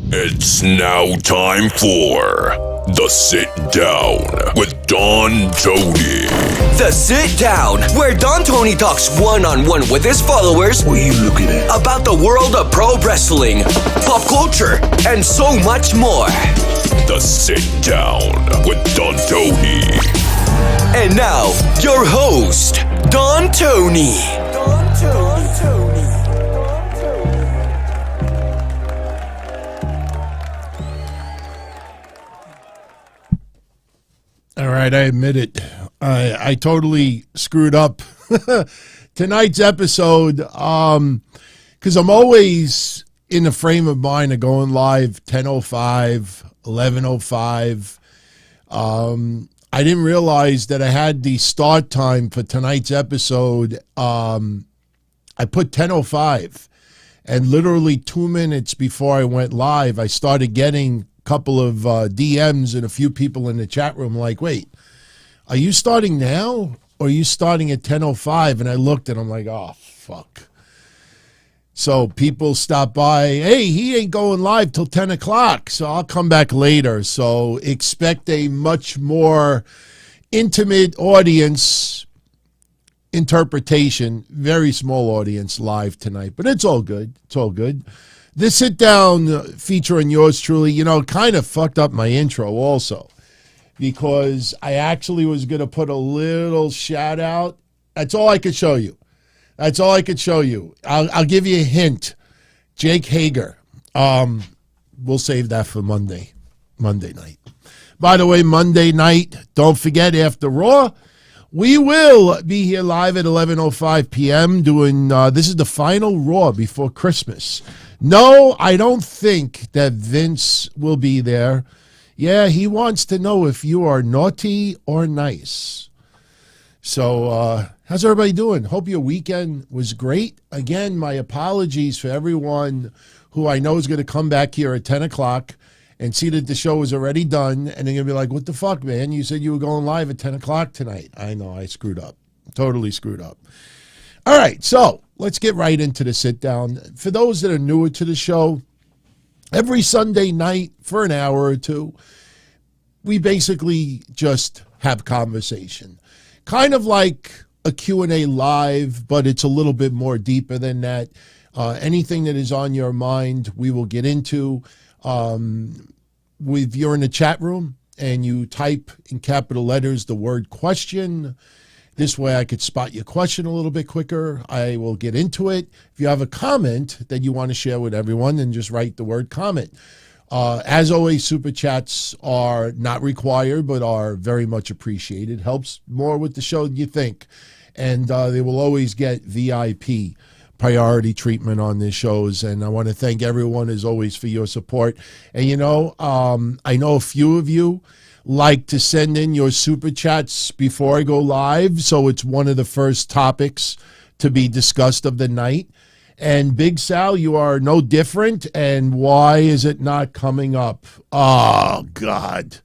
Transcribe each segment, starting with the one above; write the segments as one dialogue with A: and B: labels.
A: It's now time for The Sit Down with Don Tony.
B: The Sit Down, where Don Tony talks one-on-one with his followers.
C: What are you looking at?
B: About the world of pro wrestling, pop culture, and so much more.
A: The Sit Down with Don Tony.
B: And now, your host, Don Tony.
D: All right, I admit it. I totally screwed up tonight's episode because I'm always in the frame of mind of going live 10:05, 11:05. I didn't realize that I had the start time for tonight's episode. I put 10:05, and literally 2 minutes before I went live, I started getting couple of DMs and a few people in the chat room like, wait, are you starting now or are you starting at 10:05? And I looked and I'm like, oh, fuck. So people stop by, hey, he ain't going live till 10 o'clock, so I'll come back later. So expect a much more intimate audience interpretation, very small audience live tonight, but it's all good. It's all good. This sit-down featuring yours truly, kind of fucked up my intro also because I actually was going to put a little shout-out. That's all I could show you. That's all I could show you. I'll give you a hint. Jake Hager. We'll save that for Monday night. By the way, Monday night, don't forget, after Raw, we will be here live at 11:05 p.m. doing, this is the final Raw before Christmas. No, I don't think that Vince will be there. Yeah, he wants to know if you are naughty or nice. So, how's everybody doing? Hope your weekend was great. Again, my apologies for everyone who I know is going to come back here at 10 o'clock and see that the show is already done. And they're going to be like, what the fuck, man? You said you were going live at 10 o'clock tonight. I know, I screwed up. Totally screwed up. All right, so let's get right into the sit down. For those that are newer to the show, every Sunday night for an hour or two, we basically just have conversation. Kind of like a Q&A live, but it's a little bit more deeper than that. Anything that is on your mind, we will get into. If you're in the chat room and you type in capital letters the word question, this way I could spot your question a little bit quicker. I will get into it. If you have a comment that you want to share with everyone, then just write the word comment. As always, super chats are not required, but are very much appreciated. Helps more with the show than you think. And they will always get VIP priority treatment on these shows. And I want to thank everyone, as always, for your support. And, I know a few of you like to send in your super chats before I go live, so it's one of the first topics to be discussed of the night. And Big Sal, you are no different, and why is it not coming up? Oh, God.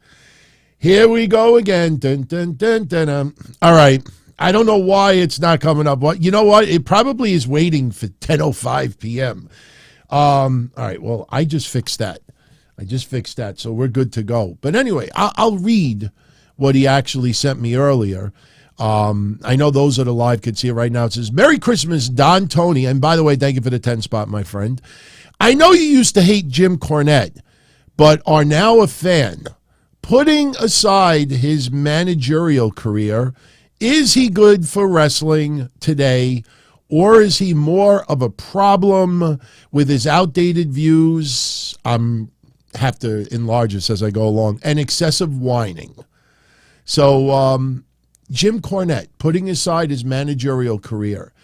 D: Here we go again. Dun, dun, dun, dun, dun. All right. I don't know why it's not coming up. Well, you know what? It probably is waiting for 10:05 p.m. All right, well, I just fixed that. So we're good to go. But anyway, I'll read what he actually sent me earlier. I know those that are live can see it right now. It says, Merry Christmas, Don Tony. And by the way, thank you for the 10 spot, my friend. I know you used to hate Jim Cornette, but are now a fan. Putting aside his managerial career, is he good for wrestling today, or is he more of a problem with his outdated views? Have to enlarge this as I go along, and excessive whining. So Jim Cornette, putting aside his managerial career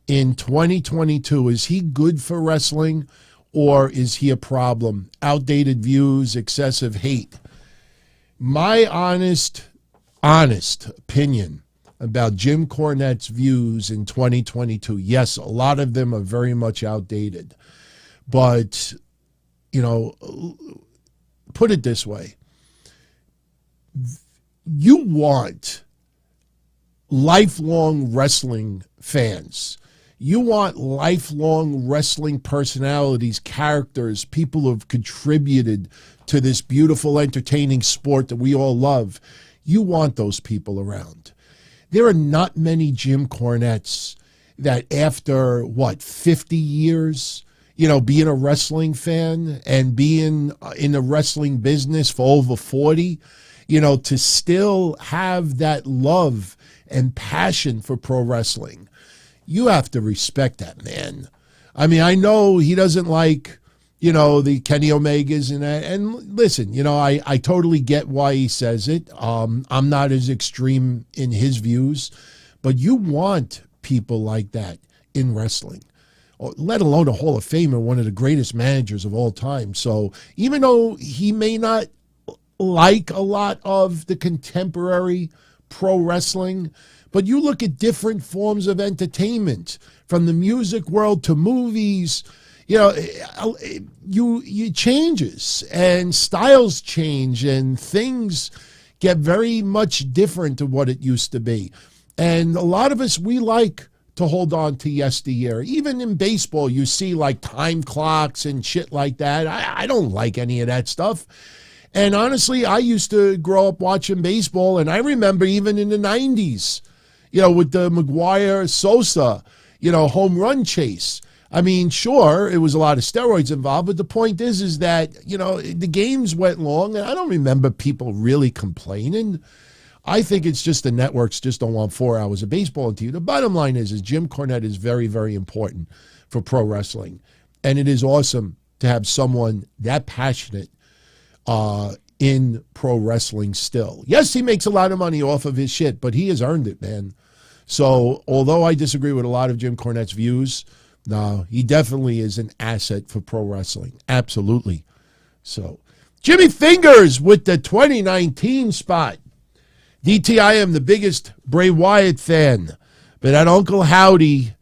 D: in 2022, is he good for wrestling or is he a problem? Outdated views, excessive hate. My honest opinion about Jim Cornette's views in 2022, yes, a lot of them are very much outdated. But, put it this way. You want lifelong wrestling fans. You want lifelong wrestling personalities, characters, people who have contributed to this beautiful, entertaining sport that we all love. You want those people around. There are not many Jim Cornettes that after, 50 years, being a wrestling fan and being in the wrestling business for over 40, to still have that love and passion for pro wrestling. You have to respect that man. I mean, I know he doesn't like, the Kenny Omegas and that. And listen, I totally get why he says it. I'm not as extreme in his views, but you want people like that in wrestling, let alone a Hall of Famer, one of the greatest managers of all time. So even though he may not like a lot of the contemporary pro wrestling, but you look at different forms of entertainment, from the music world to movies, you changes and styles change and things get very much different to what it used to be. And a lot of us, we like to hold on to yesteryear. Even in baseball, you see like time clocks and shit like that. I don't like any of that stuff. And honestly, I used to grow up watching baseball, and I remember even in the 90s, with the McGuire-Sosa, home run chase. I mean, sure, it was a lot of steroids involved, but the point is that, the games went long, and I don't remember people really complaining. I think it's just the networks just don't want 4 hours of baseball on TV. The bottom line is Jim Cornette is very, very important for pro wrestling, and it is awesome to have someone that passionate in pro wrestling still. Yes, he makes a lot of money off of his shit, but he has earned it, man. So although I disagree with a lot of Jim Cornette's views, no, he definitely is an asset for pro wrestling. Absolutely. So Jimmy Fingers with the 2019 spot. DT, I am the biggest Bray Wyatt fan, but that Uncle Howdy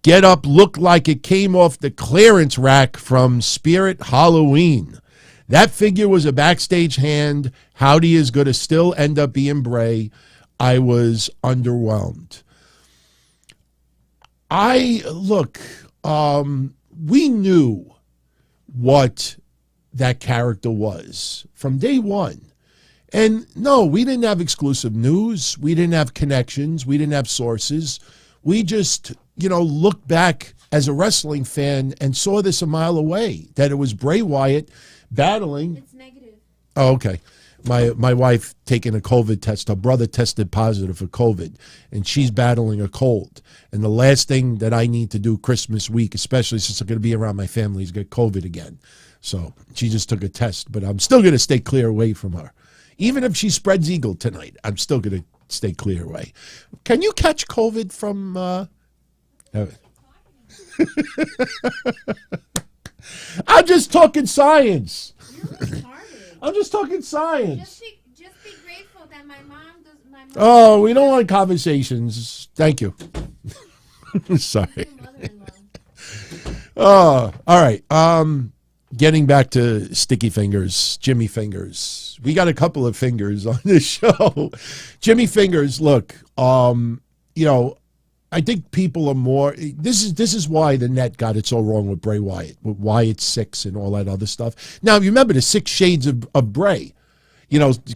D: get up looked like it came off the clearance rack from Spirit Halloween. That figure was a backstage hand. Howdy is going to still end up being Bray. I was underwhelmed. We knew what that character was from day one. And no, we didn't have exclusive news. We didn't have connections. We didn't have sources. We just, looked back as a wrestling fan and saw this a mile away, that it was Bray Wyatt battling.
C: It's negative.
D: Oh, okay. My wife taking a COVID test. Her brother tested positive for COVID, and she's battling a cold. And the last thing that I need to do Christmas week, especially since I'm going to be around my family, is get COVID again. So she just took a test, but I'm still going to stay clear away from her. Even if she spreads eagle tonight, I'm still going to stay clear away. Can you catch COVID from... I'm just talking science. I'm just talking science.
C: Just be grateful that my mom does.
D: Oh, we don't want conversations. Thank you. Sorry. Oh, all right. Getting back to Sticky Fingers, Jimmy Fingers. We got a couple of fingers on this show. Jimmy Fingers, look, I think people are more. This is why the net got it so wrong with Bray Wyatt, with Wyatt 6 and all that other stuff. Now, you remember the 6 Shades of Bray,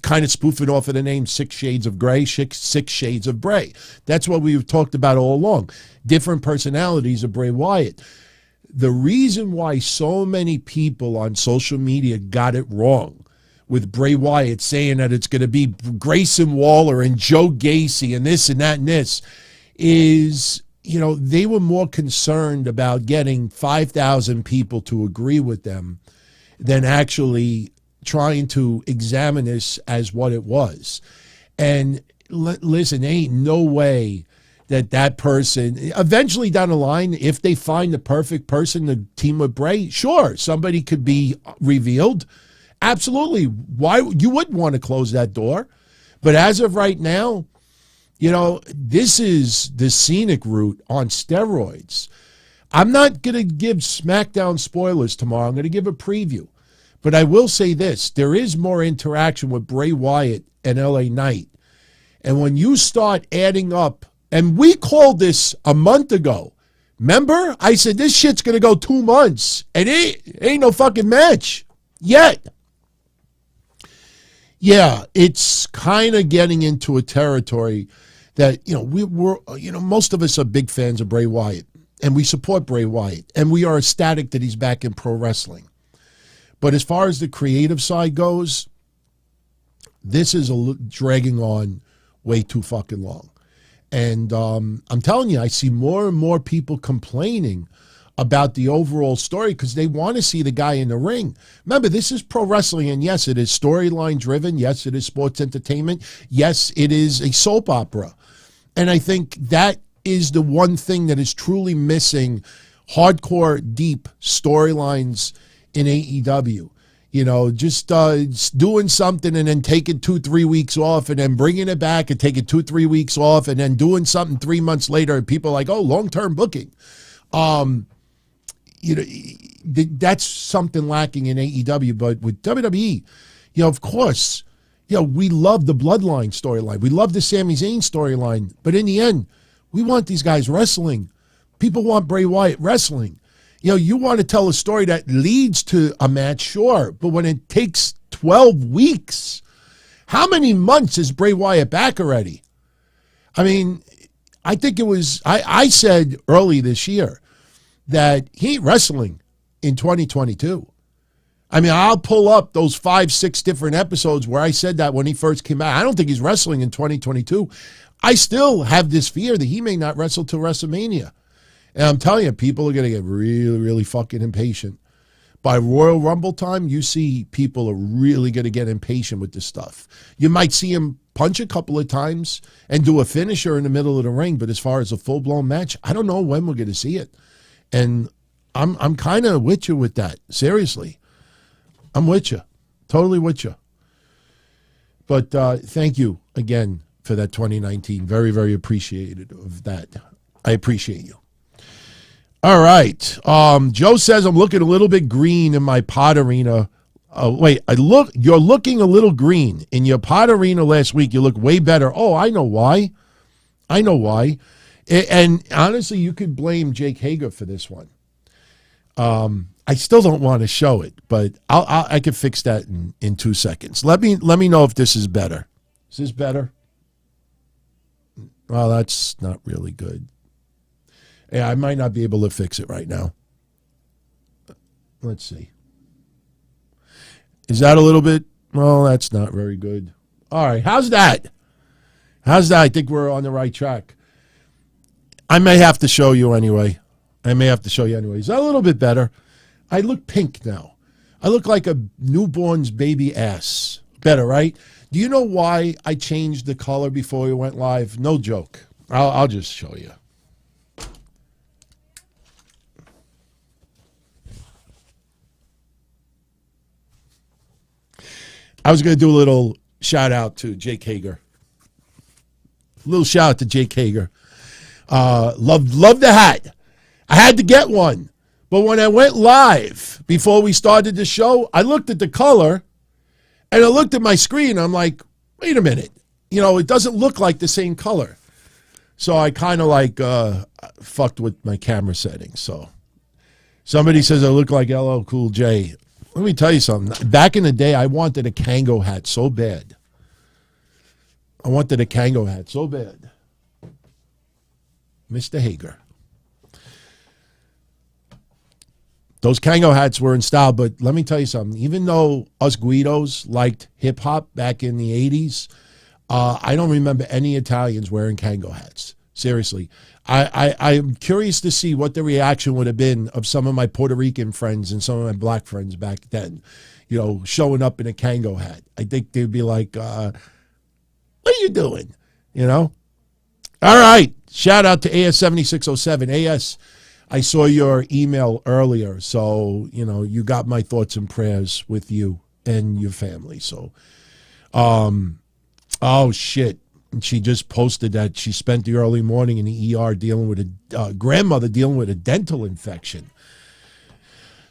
D: kind of spoofing off of the name 6 Shades of Grey, 6 Shades of Bray. That's what we've talked about all along. Different personalities of Bray Wyatt. The reason why so many people on social media got it wrong with Bray Wyatt saying that it's going to be Grayson Waller and Joe Gacy and this and that and this is, they were more concerned about getting 5,000 people to agree with them than actually trying to examine this as what it was. And listen, ain't no way that person, eventually down the line, if they find the perfect person to team with Bray, sure, somebody could be revealed. Absolutely. Why you wouldn't want to close that door. But as of right now, this is the scenic route on steroids. I'm not going to give SmackDown spoilers tomorrow. I'm going to give a preview. But I will say this. There is more interaction with Bray Wyatt and LA Knight. And when you start adding up And we called this a month ago. Remember? I said, this shit's going to go 2 months. And it ain't no fucking match yet. Yeah, it's kind of getting into a territory that, most of us are big fans of Bray Wyatt. And we support Bray Wyatt. And we are ecstatic that he's back in pro wrestling. But as far as the creative side goes, this is dragging on way too fucking long. And I'm telling you, I see more and more people complaining about the overall story because they want to see the guy in the ring. Remember, this is pro wrestling, and yes, it is storyline driven. Yes, it is sports entertainment. Yes, it is a soap opera. And I think that is the one thing that is truly missing hardcore, deep storylines in AEW. Just doing something and then taking 2-3 weeks off and then bringing it back and taking 2-3 weeks off and then doing something 3 months later and people are like, oh, long-term booking. That's something lacking in AEW. But with WWE, of course, we love the Bloodline storyline. We love the Sami Zayn storyline. But in the end, we want these guys wrestling. People want Bray Wyatt wrestling. You want to tell a story that leads to a match, sure. But when it takes 12 weeks, how many months is Bray Wyatt back already? I mean, I think it was, I said early this year that he ain't wrestling in 2022. I mean, I'll pull up those 5-6 different episodes where I said that when he first came out. I don't think he's wrestling in 2022. I still have this fear that he may not wrestle till WrestleMania. And I'm telling you, people are going to get really, really fucking impatient. By Royal Rumble time, you see people are really going to get impatient with this stuff. You might see him punch a couple of times and do a finisher in the middle of the ring, but as far as a full-blown match, I don't know when we're going to see it. And I'm kind of with you with that. Seriously. I'm with you. Totally with you. But thank you again for that 2019. Very, very appreciated of that. I appreciate you. All right. Joe says I'm looking a little bit green in my pod arena. You're looking a little green. In your pod arena last week, you look way better. Oh, I know why. And honestly, you could blame Jake Hager for this one. I still don't want to show it, but I can fix that in 2 seconds. Let me know if this is better. Is this better? Well, that's not really good. Yeah, I might not be able to fix it right now. Let's see. Is that a little bit? Well, that's not very good. All right, how's that? I think we're on the right track. I may have to show you anyway. Is that a little bit better? I look pink now. I look like a newborn's baby ass. Better, right? Do you know why I changed the color before we went live? No joke. I'll just show you. I was going to do a little shout out to Jake Hager. Love the hat. I had to get one. But when I went live, before we started the show, I looked at the color, and I looked at my screen. I'm like, wait a minute. It doesn't look like the same color. So I kind of fucked with my camera settings. So somebody says I look like LL Cool J. Let me tell you something. Back in the day, I wanted a Kango hat so bad. Mr. Hager. Those Kango hats were in style, but let me tell you something. Even though us Guidos liked hip-hop back in the 80s, I don't remember any Italians wearing Kango hats. Seriously. I'm curious to see what the reaction would have been of some of my Puerto Rican friends and some of my black friends back then, showing up in a Kango hat. I think they'd be like, what are you doing? All right. Shout out to AS7607. AS, I saw your email earlier, so, you got my thoughts and prayers with you and your family. So, oh, shit. And she just posted that she spent the early morning in the ER dealing with a grandmother dealing with a dental infection.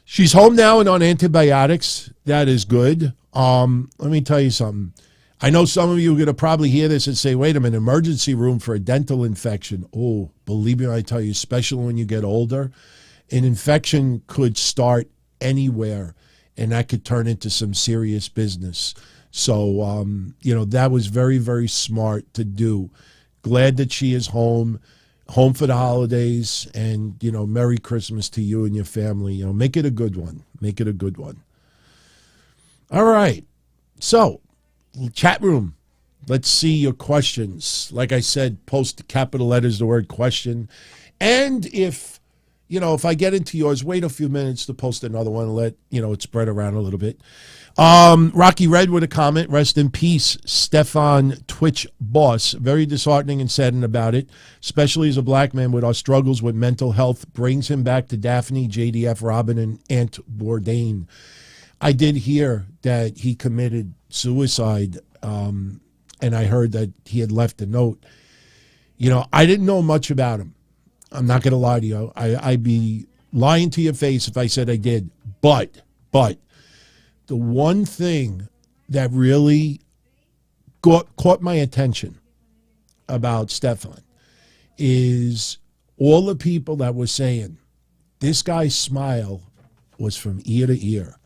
D: She's home now and on antibiotics. That is good. Let me tell you something. I know some of you are going to probably hear this and say, wait a minute, emergency room for a dental infection. Oh, believe me when I tell you, especially when you get older, an infection could start anywhere, and that could turn into some serious business. So, that was very, very smart to do. Glad that she is home for the holidays, and, Merry Christmas to you and your family. Make it a good one. Make it a good one. All right. So, chat room. Let's see your questions. Like I said, post capital letters, the word question. And if I get into yours, wait a few minutes to post another one and let, it spread around a little bit. Rocky Red with a comment. Rest in peace, Stefan Twitch Boss. Very disheartening and saddened about it, especially as a black man with our struggles with mental health. Brings him back to Daphne, JDF, Robin, and Aunt Bourdain. I did hear that he committed suicide, and I heard that he had left a note. I didn't know much about him. I'm not going to lie to you. I'd be lying to your face if I said I did. But the one thing that really caught my attention about Stefan is all the people that were saying this guy's smile was from ear to ear.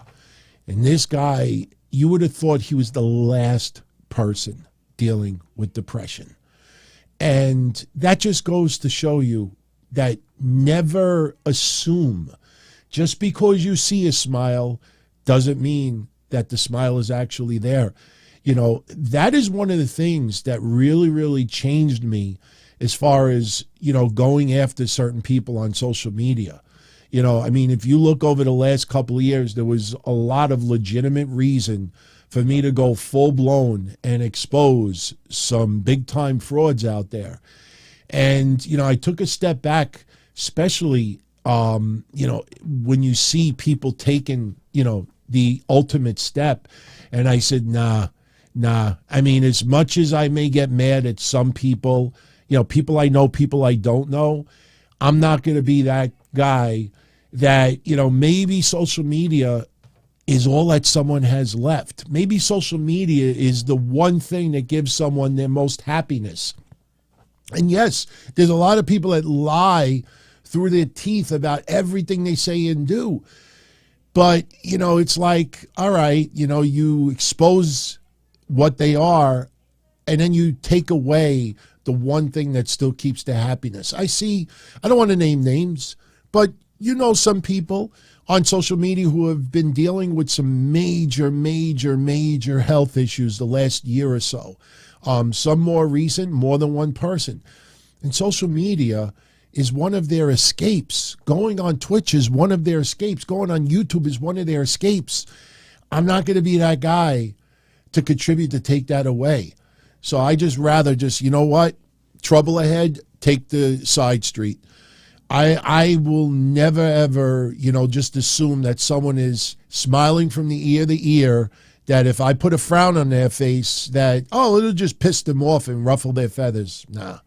D: And this guy, you would have thought he was the last person dealing with depression. And that just goes to show you that never assume just because you see a smile doesn't mean that the smile is actually there. That is one of the things that really, really changed me as far as, going after certain people on social media. If you look over the last couple of years, there was a lot of legitimate reason for me to go full blown and expose some big time frauds out there. And, I took a step back, especially, when you see people taking, the ultimate step. And I said, nah. As much as I may get mad at some people, people I know, people I don't know, I'm not going to be that guy that, maybe social media is all that someone has left. Maybe social media is the one thing that gives someone their most happiness. And yes, there's a lot of people that lie through their teeth about everything they say and do. But, it's like, all right, you expose what they are, and then you take away the one thing that still keeps their happiness. I don't want to name names, but some people on social media who have been dealing with some major, major, major health issues the last year or so. Some more recent, more than one person. And social media is one of their escapes. Going on Twitch is one of their escapes. Going on YouTube is one of their escapes. I'm not going to be that guy to contribute to take that away. So I just rather you know what? Trouble ahead, take the side street. I will never, ever, just assume that someone is smiling from the ear to ear, that if I put a frown on their face, that, it'll just piss them off and ruffle their feathers. Nah.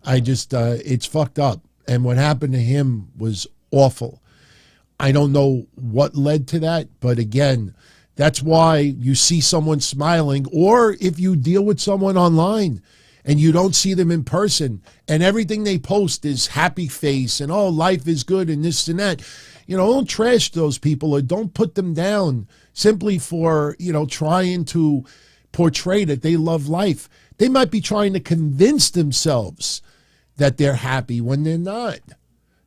D: It's fucked up. And what happened to him was awful. I don't know what led to that, but again, that's why you see someone smiling, or if you deal with someone online and you don't see them in person and everything they post is happy face and, life is good and this and that, don't trash those people or don't put them down simply for, trying to portray that they love life. They might be trying to convince themselves that they're happy when they're not.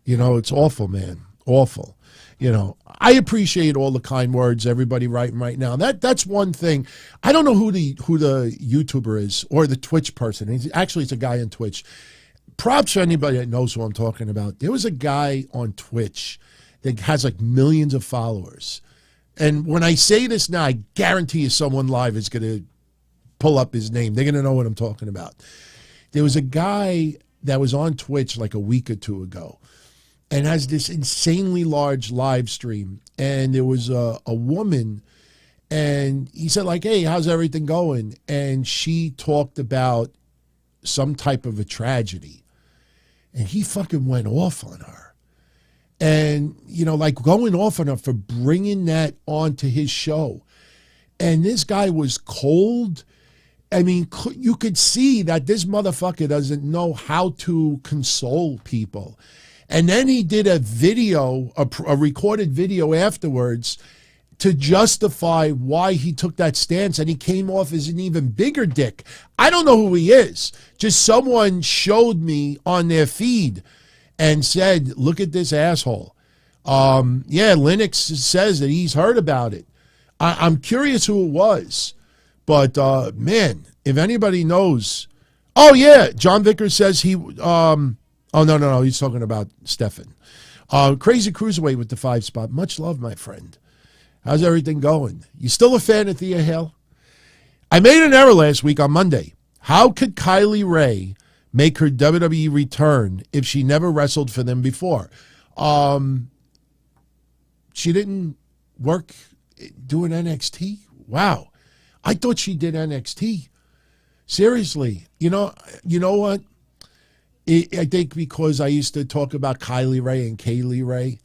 D: It's awful, man. Awful. I appreciate all the kind words everybody writing right now. That's one thing. I don't know who the YouTuber is or the Twitch person. It's a guy on Twitch. Props for anybody that knows who I'm talking about. There was a guy on Twitch that has like millions of followers. And when I say this now, I guarantee you someone live is going to pull up his name. They're going to know what I'm talking about. There was a guy that was on Twitch like a week or two ago and has this insanely large live stream. And there was a woman, and he said like, hey, how's everything going? And she talked about some type of a tragedy. And he fucking went off on her. And, like going off on her for bringing that onto his show. And this guy was cold I mean, you could see that this motherfucker doesn't know how to console people. And then he did a video, a recorded video afterwards to justify why he took that stance, and he came off as an even bigger dick. I don't know who he is. Just someone showed me on their feed and said, look at this asshole. Yeah, Linux says that he's heard about it. I'm curious who it was. But, man, if anybody knows. Oh, yeah, John Vickers says he, no, he's talking about Stefan. Crazy Cruiserweight with the 5 spot. Much love, my friend. How's everything going? You still a fan of Thea Hale? I made an error last week on Monday. How could Kylie Ray make her WWE return if she never wrestled for them before? She didn't work doing NXT? Wow. I thought she did NXT. Seriously. You know what? I think because I used to talk about Kylie Ray and Kaylee Ray.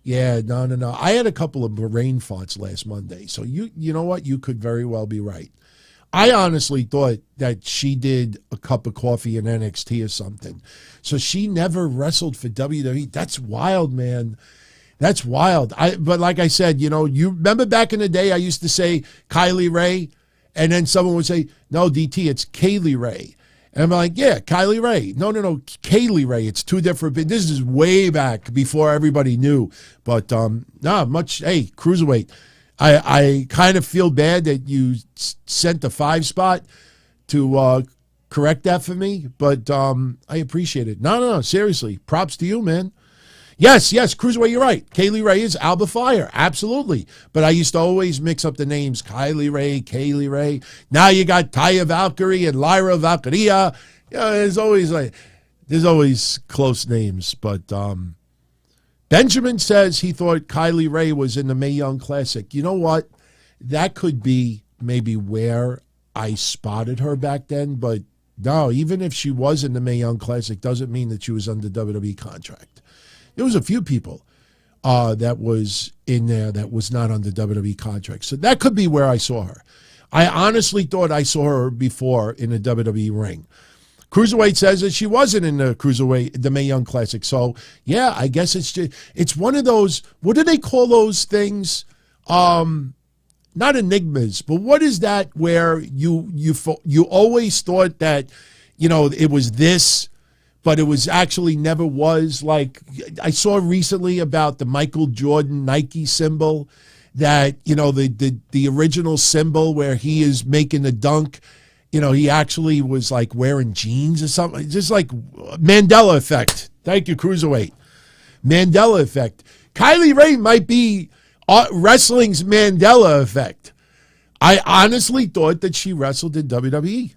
D: Yeah, no. I had a couple of brain farts last Monday. So you know what? You could very well be right. I honestly thought that she did a cup of coffee in NXT or something. So she never wrestled for WWE. That's wild, man. That's wild. But like I said, you remember back in the day I used to say Kylie Ray, and then someone would say, no, DT, it's Kaylee Ray. And I'm like, yeah, Kylie Ray. No, Kaylee Ray. It's two different. This is way back before everybody knew. But hey, Cruiserweight. I kind of feel bad that you sent the 5 spot to correct that for me, but I appreciate it. No, seriously. Props to you, man. Yes, Cruiserweight, you're right. Kaylee Ray is Alba Fire, absolutely. But I used to always mix up the names, Kylie Ray, Kaylee Ray. Now you got Taya Valkyrie and Lyra Valkyria. There's always close names. But Benjamin says he thought Kylie Ray was in the Mae Young Classic. You know what? That could be maybe where I spotted her back then. But no, even if she was in the Mae Young Classic, doesn't mean that she was under WWE contract. There was a few people that was in there that was not on the WWE contract. So that could be where I saw her. I honestly thought I saw her before in a WWE ring. Cruiserweight says that she wasn't in the Mae Young Classic. So, yeah, I guess it's one of those, what do they call those things? Not enigmas, but what is that where you always thought that, it was this, but it was actually never was. Like I saw recently about the Michael Jordan Nike symbol that, the original symbol where he is making the dunk, he actually was like wearing jeans or something. Just like Mandela effect. Thank you, Cruiserweight. Mandela effect. Kylie Ray might be wrestling's Mandela effect. I honestly thought that she wrestled in WWE.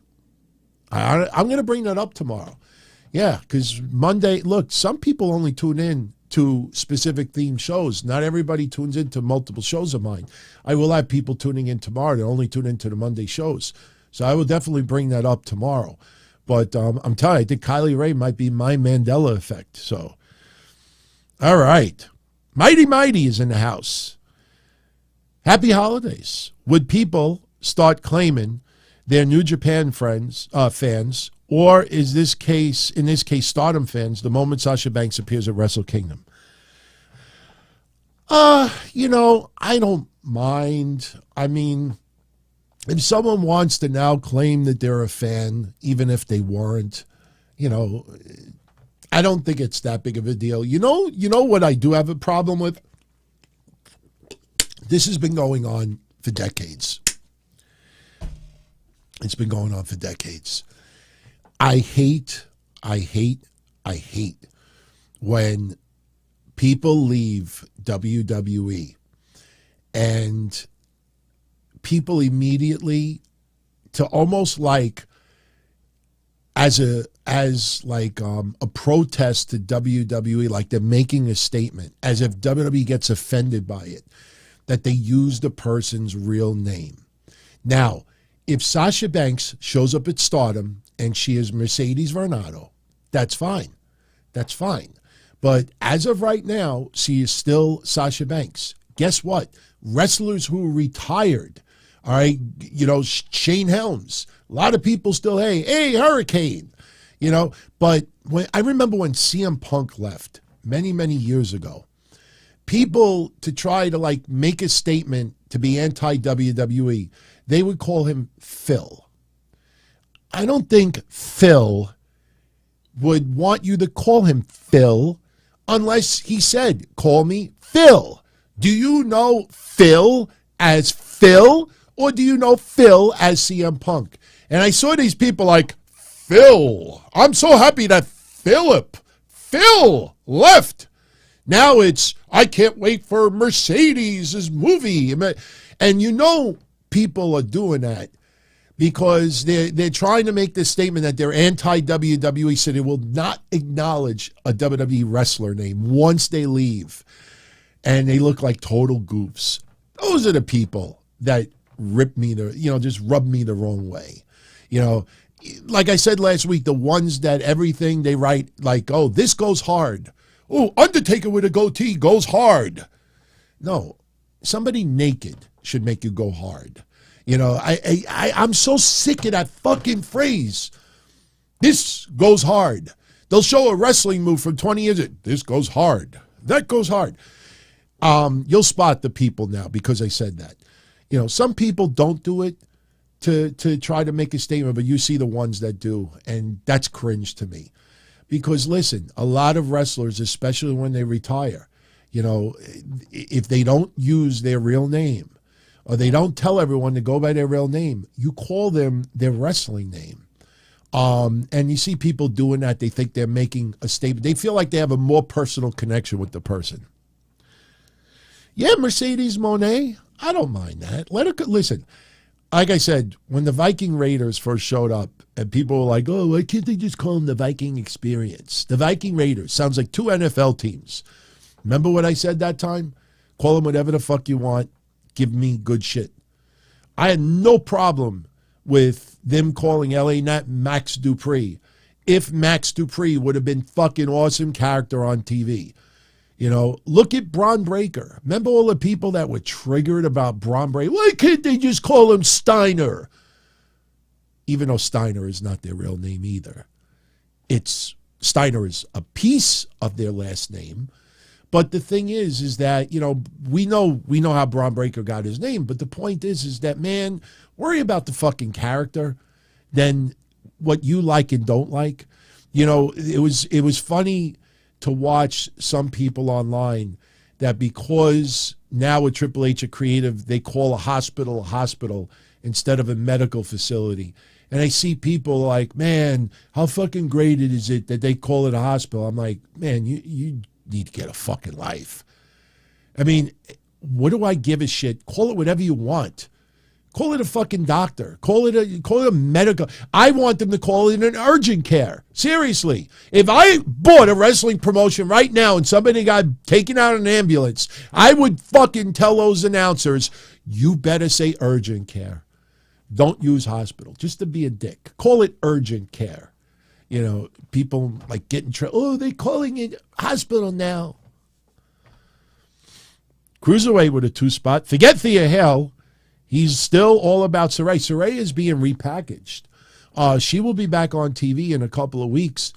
D: I'm going to bring that up tomorrow. Yeah, because Monday, look, some people only tune in to specific themed shows. Not everybody tunes into multiple shows of mine. I will have people tuning in tomorrow that only tune into the Monday shows. So I will definitely bring that up tomorrow. But I'm telling you, I think Kylie Ray might be my Mandela effect. So, all right. Mighty is in the house. Happy holidays. Would people start claiming their New Japan fans, or in this case, Stardom fans, the moment Sasha Banks appears at Wrestle Kingdom? I don't mind. I mean, if someone wants to now claim that they're a fan, even if they weren't, I don't think it's that big of a deal. You know what I do have a problem with? This has been going on for decades. It's been going on for decades. I hate when people leave WWE and people immediately, to almost like as a protest to WWE, like they're making a statement, as if WWE gets offended by it, that they use the person's real name. Now, if Sasha Banks shows up at Stardom and she is Mercedes Varnado, that's fine. That's fine. But as of right now, she is still Sasha Banks. Guess what? Wrestlers who retired All right. You know, Shane Helms. A lot of people still, hey, Hurricane. You know, but I remember when CM Punk left many, many years ago, people to try to like make a statement to be anti-WWE, they would call him Phil. I don't think Phil would want you to call him Phil unless he said, call me Phil. Do you know Phil as Phil or do you know Phil as CM Punk? And I saw these people like, Phil, I'm so happy that Phil left. Now it's, I can't wait for Mercedes' movie. And you know people are doing that because they're trying to make this statement that they're anti-WWE, so they will not acknowledge a WWE wrestler name once they leave. And they look like total goofs. Those are the people that rip me, just rub me the wrong way. You know, like I said last week, the ones that everything they write like, oh, this goes hard. Oh, Undertaker with a goatee goes hard. No, somebody naked should make you go hard. You know, I'm so sick of that fucking phrase. This goes hard. They'll show a wrestling move from 20 years ago. This goes hard. That goes hard. You'll spot the people now because I said that. You know, some people don't do it to try to make a statement, but you see the ones that do, and that's cringe to me. Because listen, a lot of wrestlers, especially when they retire, you know, if they don't use their real name or they don't tell everyone to go by their real name, you call them their wrestling name. And you see people doing that. They think they're making a statement. They feel like they have a more personal connection with the person. Yeah, Mercedes Moné, I don't mind that. Let her listen. Like I said, when the Viking Raiders first showed up and people were like, oh, why can't they just call them the Viking Experience? The Viking Raiders sounds like two NFL teams. Remember what I said that time? Call them whatever the fuck you want. Give me good shit. I had no problem with them calling LA Nat Max Dupree if Max Dupree would have been fucking awesome character on TV. You know, look at Braun Breaker. Remember all the people that were triggered about Braun Breaker? Why can't they just call him Steiner? Even though Steiner is not their real name either. Steiner is a piece of their last name. But the thing is that, you know we know how Braun Breaker got his name. But the point is that, man, worry about the fucking character than what you like and don't like. You know, it was funny to watch some people online that because now with Triple H a creative, they call a hospital instead of a medical facility. And I see people like, man, how fucking great is it that they call it a hospital? I'm like, man, you need to get a fucking life. I mean, what do I give a shit? Call it whatever you want. Call it a fucking doctor. Call it a medical. I want them to call it an urgent care. Seriously. If I bought a wrestling promotion right now and somebody got taken out in an ambulance, I would fucking tell those announcers, you better say urgent care. Don't use hospital. Just to be a dick. Call it urgent care. You know, people like getting oh, they're calling it hospital now. Cruiserweight with a 2-spot. Forget Thea Hale. He's still all about Saray. Saray is being repackaged. She will be back on TV in a couple of weeks.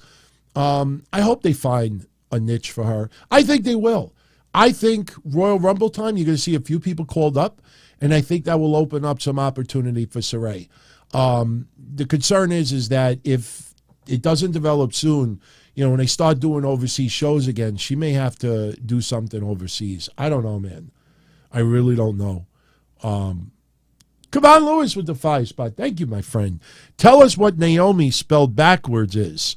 D: I hope they find a niche for her. I think they will. I think Royal Rumble time, you're going to see a few people called up, and I think that will open up some opportunity for Saray. The concern is that if it doesn't develop soon, you know, when they start doing overseas shows again, she may have to do something overseas. I don't know, man. I really don't know. Kevon Lewis with the 5-spot. Thank you, my friend. Tell us what Naomi spelled backwards is.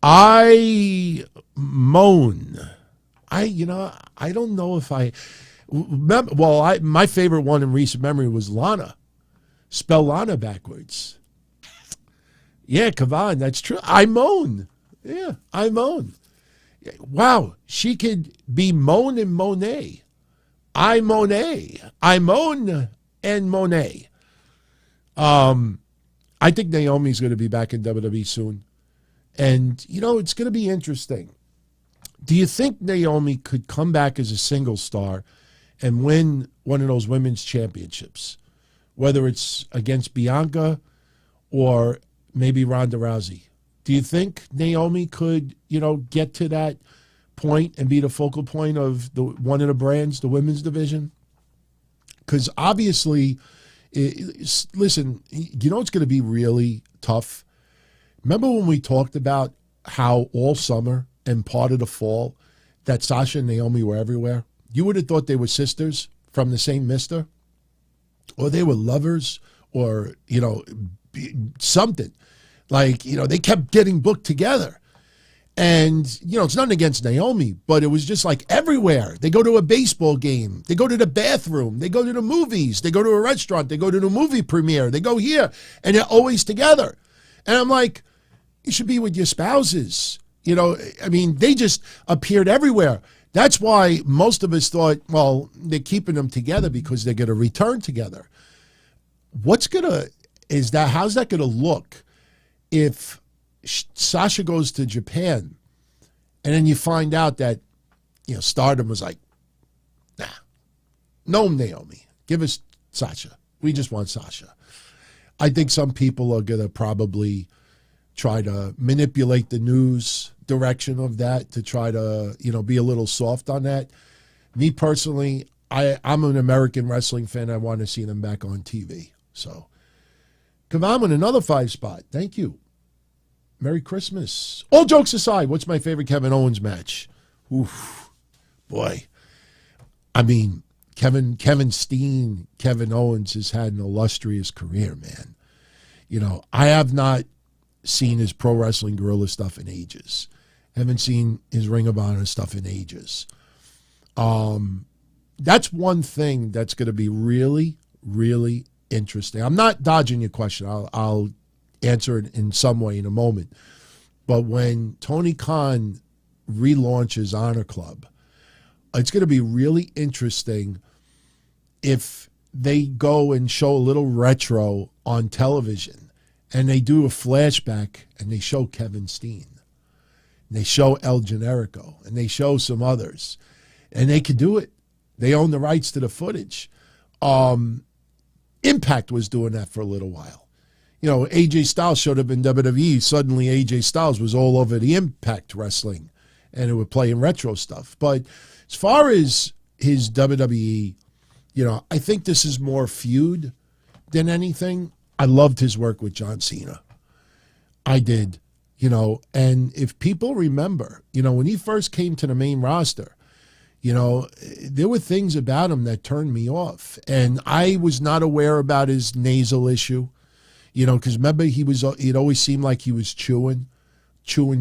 D: I moan. I don't know if I remember. Well, my favorite one in recent memory was Lana. Spell Lana backwards. Yeah, Kevon, that's true. I moan. Yeah, I moan. Wow, she could be Moan and Monet. I Monet. I moan and Monet. I think Naomi's going to be back in WWE soon. And, you know, it's going to be interesting. Do you think Naomi could come back as a single star and win one of those women's championships? whether it's against Bianca or maybe Ronda Rousey. Do you think Naomi could, get to that point and be the focal point of one of the brands, the women's division? Because obviously, listen, it's going to be really tough. Remember when we talked about how all summer and part of the fall that Sasha and Naomi were everywhere? You would have thought they were sisters from the same mister, or they were lovers, or, something. Like, they kept getting booked together. And, it's nothing against Naomi, but it was just like everywhere. They go to a baseball game. They go to the bathroom. They go to the movies. They go to a restaurant. They go to the movie premiere. They go here. And they're always together. And I'm like, you should be with your spouses. They just appeared everywhere. That's why most of us thought, well, they're keeping them together because they're going to return together. How's that going to look if Sasha goes to Japan and then you find out that, Stardom was like, nah, no Naomi, give us Sasha. We just want Sasha. I think some people are going to probably try to manipulate the news direction of that to try to, be a little soft on that. Me personally, I'm an American wrestling fan. I want to see them back on TV. So come on with another 5 spot. Thank you. Merry Christmas. All jokes aside, what's my favorite Kevin Owens match? Oof, boy. Kevin Steen, Kevin Owens has had an illustrious career, man. I have not seen his Pro Wrestling Guerrilla stuff in ages. Haven't seen his Ring of Honor stuff in ages. That's one thing that's going to be really, really interesting. I'm not dodging your question. I'll answer it in some way in a moment. But when Tony Khan relaunches Honor Club, it's going to be really interesting if they go and show a little retro on television and they do a flashback and they show Kevin Steen. And they show El Generico and they show some others. And they could do it. They own the rights to the footage. Impact was doing that for a little while. AJ Styles showed up in WWE. Suddenly AJ Styles was all over the Impact Wrestling and it would play in retro stuff. But as far as his WWE, I think this is more feud than anything. I loved his work with John Cena. I did, and if people remember, when he first came to the main roster, there were things about him that turned me off. And I was not aware about his nasal issue, because remember it always seemed like he was chewing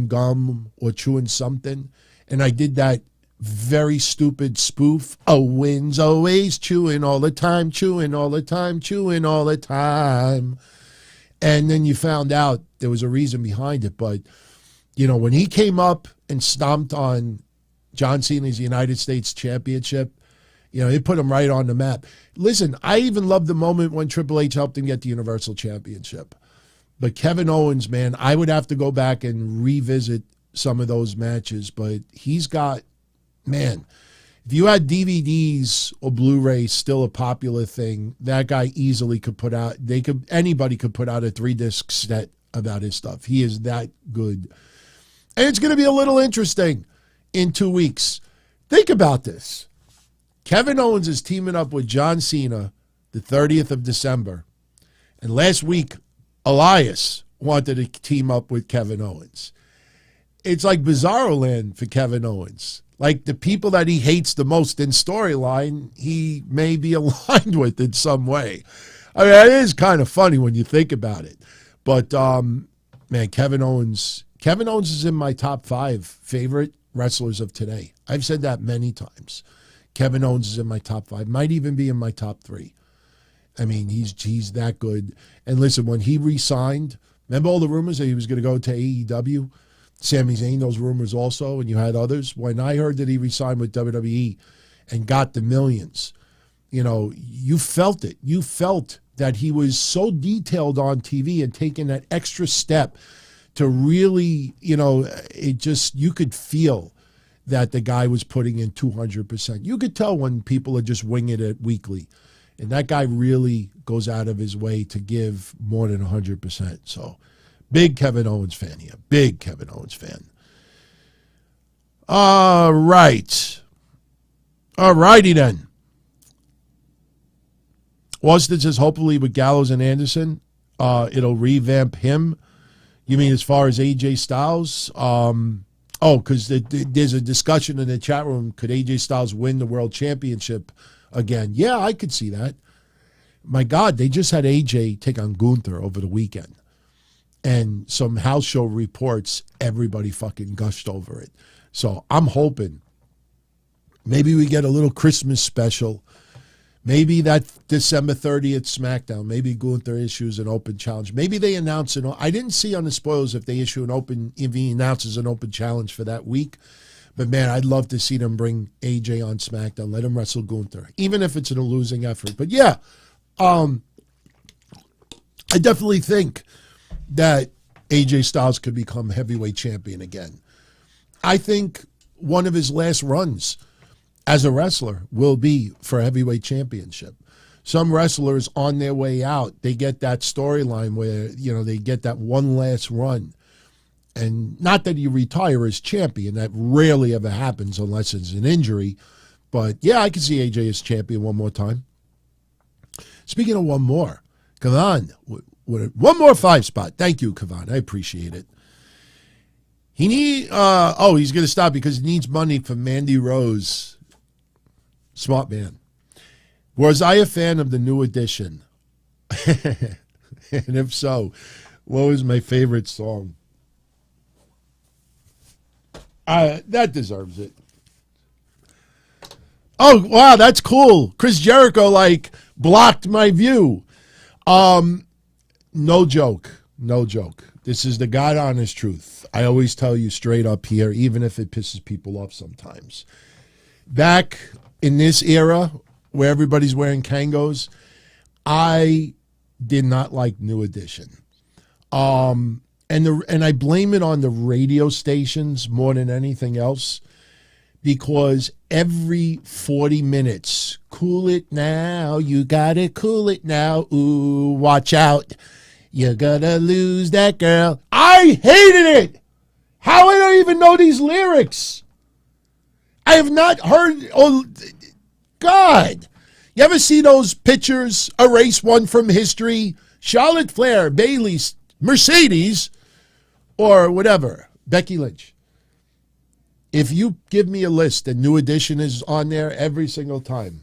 D: gum or chewing something. And I did that very stupid spoof. Owens always chewing all the time, chewing all the time, chewing all the time. And then you found out there was a reason behind it. But, when he came up and stomped on John Cena's United States Championship, it put him right on the map. Listen, I even loved the moment when Triple H helped him get the Universal Championship. But Kevin Owens, man, I would have to go back and revisit some of those matches. But he's got, man, if you had DVDs or Blu-ray still a popular thing, that guy easily could put out, anybody could put out a 3-disc set about his stuff. He is that good. And it's going to be a little interesting in 2 weeks. Think about this. Kevin Owens is teaming up with John Cena the 30th of December. And last week, Elias wanted to team up with Kevin Owens. It's like Bizarro Land for Kevin Owens. Like the people that he hates the most in storyline, he may be aligned with in some way. It is kind of funny when you think about it. But, man, Kevin Owens is in my top 5 favorite wrestlers of today. I've said that many times. Kevin Owens is in my top 5, might even be in my top 3. He's that good. And listen, when he re-signed, remember all the rumors that he was going to go to AEW? Sami Zayn, those rumors also, and you had others. When I heard that he re-signed with WWE and got the millions, you felt it. You felt that he was so detailed on TV and taking that extra step to really, you could feel that the guy was putting in 200%. You could tell when people are just winging it weekly And that guy really goes out of his way to give more than 100%. So, big Kevin Owens fan here. Big Kevin Owens fan. All right. All righty then. Austin says, hopefully with Gallows and Anderson, it'll revamp him. You mean as far as AJ Styles? Because there's a discussion in the chat room. Could AJ Styles win the World Championship again? Yeah, I could see that. My God, they just had AJ take on Gunther over the weekend. And some house show reports, everybody fucking gushed over it. So I'm hoping maybe we get a little Christmas special. Maybe that December 30th SmackDown, maybe Gunther issues an open challenge. Maybe they announce I didn't see on the spoilers if they issue if he announces an open challenge for that week. But man, I'd love to see them bring AJ on SmackDown, let him wrestle Gunther, even if it's in a losing effort. But yeah, I definitely think that AJ Styles could become heavyweight champion again. I think one of his last runs as a wrestler will be for a heavyweight championship. Some wrestlers on their way out, they get that storyline where, they get that one last run. And not that you retire as champion. That rarely ever happens unless it's an injury. But yeah, I can see AJ as champion one more time. Speaking of one more, Kavan, one more 5 spot. Thank you, Kavan. I appreciate it. He's going to stop because he needs money for Mandy Rose. Smart man. Was I a fan of the new edition? And if so, what was my favorite song? That deserves it. Oh, wow, that's cool. Chris Jericho, blocked my view. No joke. This is the God honest truth. I always tell you straight up here, even if it pisses people off sometimes. Back in this era where everybody's wearing Kangos, I did not like New Edition. And I blame it on the radio stations more than anything else, because every 40 minutes, cool it now, you gotta cool it now, ooh, watch out, you're gonna lose that girl. I hated it! How I don't even know these lyrics? I have not heard, God. You ever see those pictures, erase one from history, Charlotte Flair, Bayley, Mercedes, or whatever, Becky Lynch? If you give me a list and New Edition is on there every single time,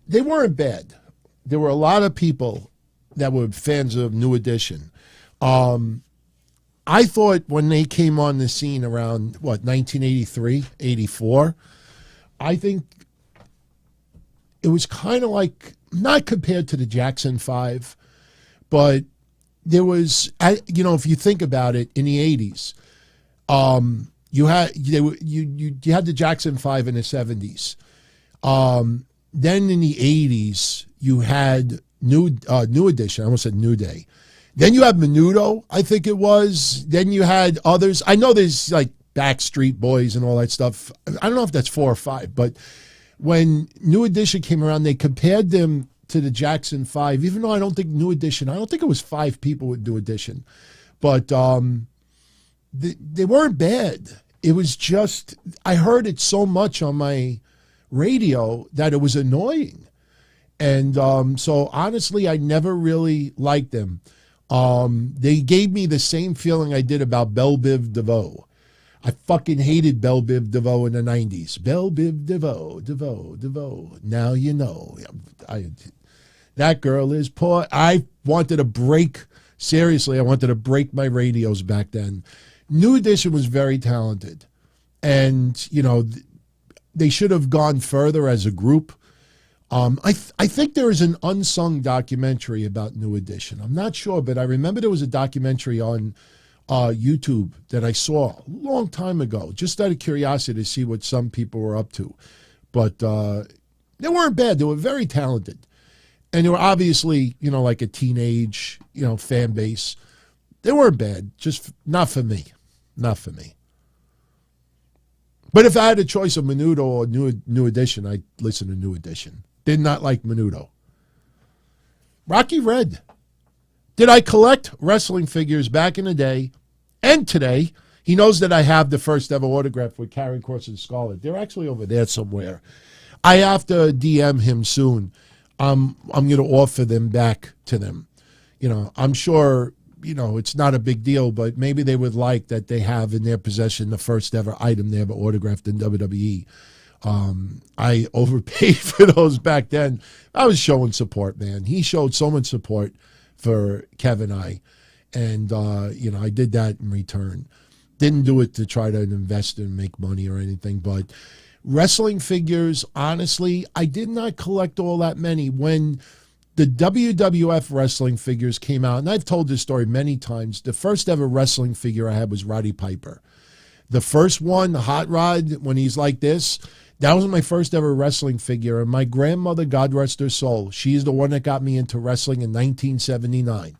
D: they weren't bad. There were a lot of people that were fans of New Edition. I thought when they came on the scene around, 1983, 84, I think it was kind of like, not compared to the Jackson 5, but there was, if you think about it, in the 80s, you had the Jackson 5 in the 70s. Then in the 80s, you had New Edition. I almost said New Day. Then you had Menudo, I think it was. Then you had others. I know there's Backstreet Boys and all that stuff. I don't know if that's 4 or 5, but when New Edition came around, they compared them to the Jackson 5, even though I don't think it was 5 people with New Edition. But they weren't bad. It was just, I heard it so much on my radio that it was annoying. And so honestly, I never really liked them. They gave me the same feeling I did about Belle Biv DeVoe. I fucking hated Belle Biv DeVoe in the 90s. Belle Biv DeVoe. Now you know. That girl is poor. I wanted to break my radios back then. New Edition was very talented. And, they should have gone further as a group. I think there is an unsung documentary about New Edition. I'm not sure, but I remember there was a documentary on YouTube that I saw a long time ago, just out of curiosity to see what some people were up to. But they weren't bad. They were very talented. And they were obviously, like a teenage, fan base. They weren't bad, just not for me. Not for me. But if I had a choice of Menudo or New Edition, I'd listen to New Edition. Did not like Menudo. Rocky Red. Did I collect wrestling figures back in the day and today? He knows that I have the first ever autograph with Karrion Kross and Scarlett. They're actually over there somewhere. I have to DM him soon. I'm going to offer them back to them. You know, I'm sure, you know, it's not a big deal, but maybe they would like that they have in their possession the first ever item they ever autographed in WWE. I overpaid for those back then. I was showing support, man. He showed so much support for Kev and I. And, you know, I did that in return. Didn't do it to try to invest and make money or anything, but wrestling figures, honestly, I did not collect all that many. When the WWF wrestling figures came out, and I've told this story many times, the first ever wrestling figure I had was Roddy Piper. The first one, the Hot Rod, when he's like this, that was my first ever wrestling figure. And my grandmother, God rest her soul, she's the one that got me into wrestling in 1979.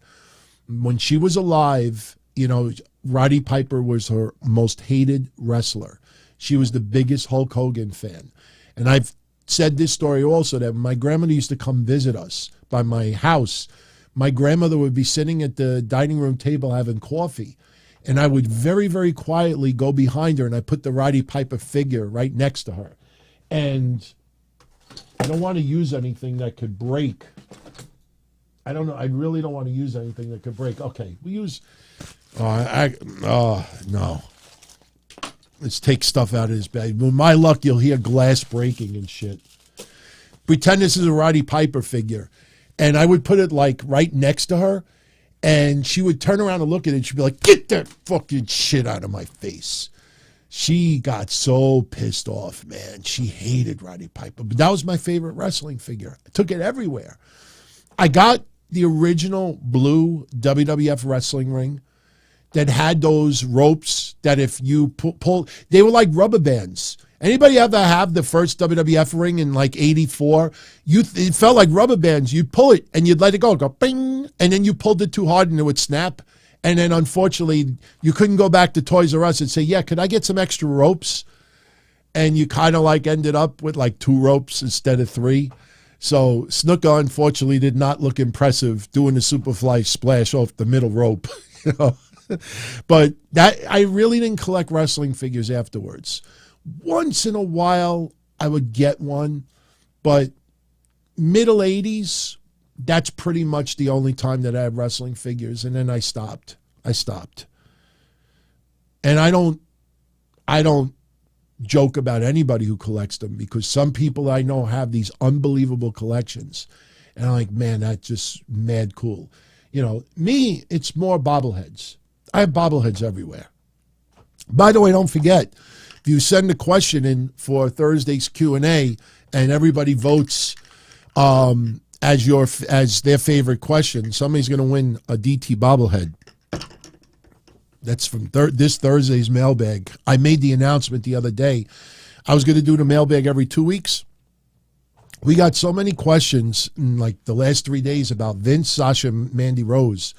D: When she was alive, you know, Roddy Piper was her most hated wrestler. She was the biggest Hulk Hogan fan. And I've said this story also, that when my grandmother used to come visit us by my house, my grandmother would be sitting at the dining room table having coffee. And I would very, very quietly go behind her and I put the Roddy Piper figure right next to her. And I don't want to use anything that could break. I don't know. I really don't want to use anything that could break. Okay, we use... no. Let's take stuff out of his bag. With my luck, you'll hear glass breaking and shit. Pretend this is a Roddy Piper figure. And I would put it like right next to her. And she would turn around and look at it. And she'd be like, get that fucking shit out of my face. She got so pissed off, man. She hated Roddy Piper. But that was my favorite wrestling figure. I took it everywhere. I got the original blue WWF wrestling ring that had those ropes that if you pull, they were like rubber bands. Anybody ever have the first WWF ring in like 84? It felt like rubber bands. You'd pull it and you'd let it go bing, and then you pulled it too hard and it would snap. And then unfortunately, you couldn't go back to Toys R Us and say, yeah, could I get some extra ropes? And you kind of like ended up with like 2 ropes instead of 3. So Snuka unfortunately did not look impressive doing the Superfly splash off the middle rope. You know? But that I really didn't collect wrestling figures afterwards. Once in a while, I would get one, but middle 80s, that's pretty much the only time that I had wrestling figures, and then I stopped. And I don't joke about anybody who collects them, because some people I know have these unbelievable collections, and I'm like, man, that's just mad cool. You know, me, it's more bobbleheads. I have bobbleheads everywhere. By the way, don't forget, if you send a question in for Thursday's Q&A and everybody votes as their favorite question, somebody's going to win a DT bobblehead. That's from this Thursday's mailbag. I made the announcement the other day. I was going to do the mailbag every 2 weeks. We got so many questions in like the last 3 days about Vince, Sasha, and Mandy Rose.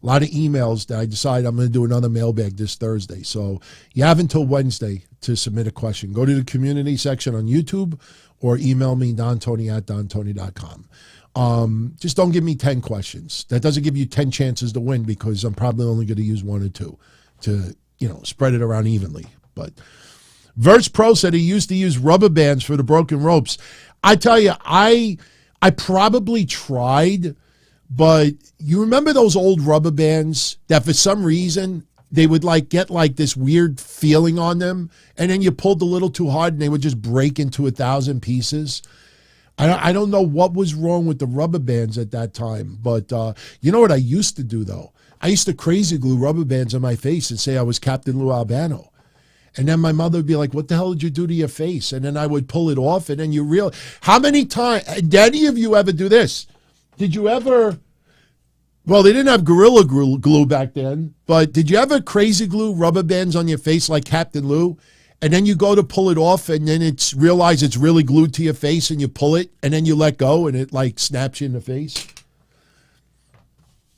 D: A lot of emails that I decided I'm going to do another mailbag this Thursday. So you have until Wednesday to submit a question. Go to the community section on YouTube or email me, dontony@dontony.com. Just don't give me 10 questions. That doesn't give you 10 chances to win, because I'm probably only going to use 1 or 2 to, you know, spread it around evenly. But Verse Pro said he used to use rubber bands for the broken ropes. I tell you, I probably tried, but you remember those old rubber bands that for some reason they would like get like this weird feeling on them, and then you pulled a little too hard and they would just break into 1,000 pieces? I don't know what was wrong with the rubber bands at that time, but you know what I used to do, though? I used to crazy glue rubber bands on my face and say I was Captain Lou Albano. And then my mother would be like, what the hell did you do to your face? And then I would pull it off, and then you realize, how many times, did any of you ever do this? Did you ever, well, they didn't have Gorilla Glue back then, but did you ever crazy glue rubber bands on your face like Captain Lou? And then you go to pull it off, and then realize it's really glued to your face, and you pull it, and then you let go, and it like snaps you in the face?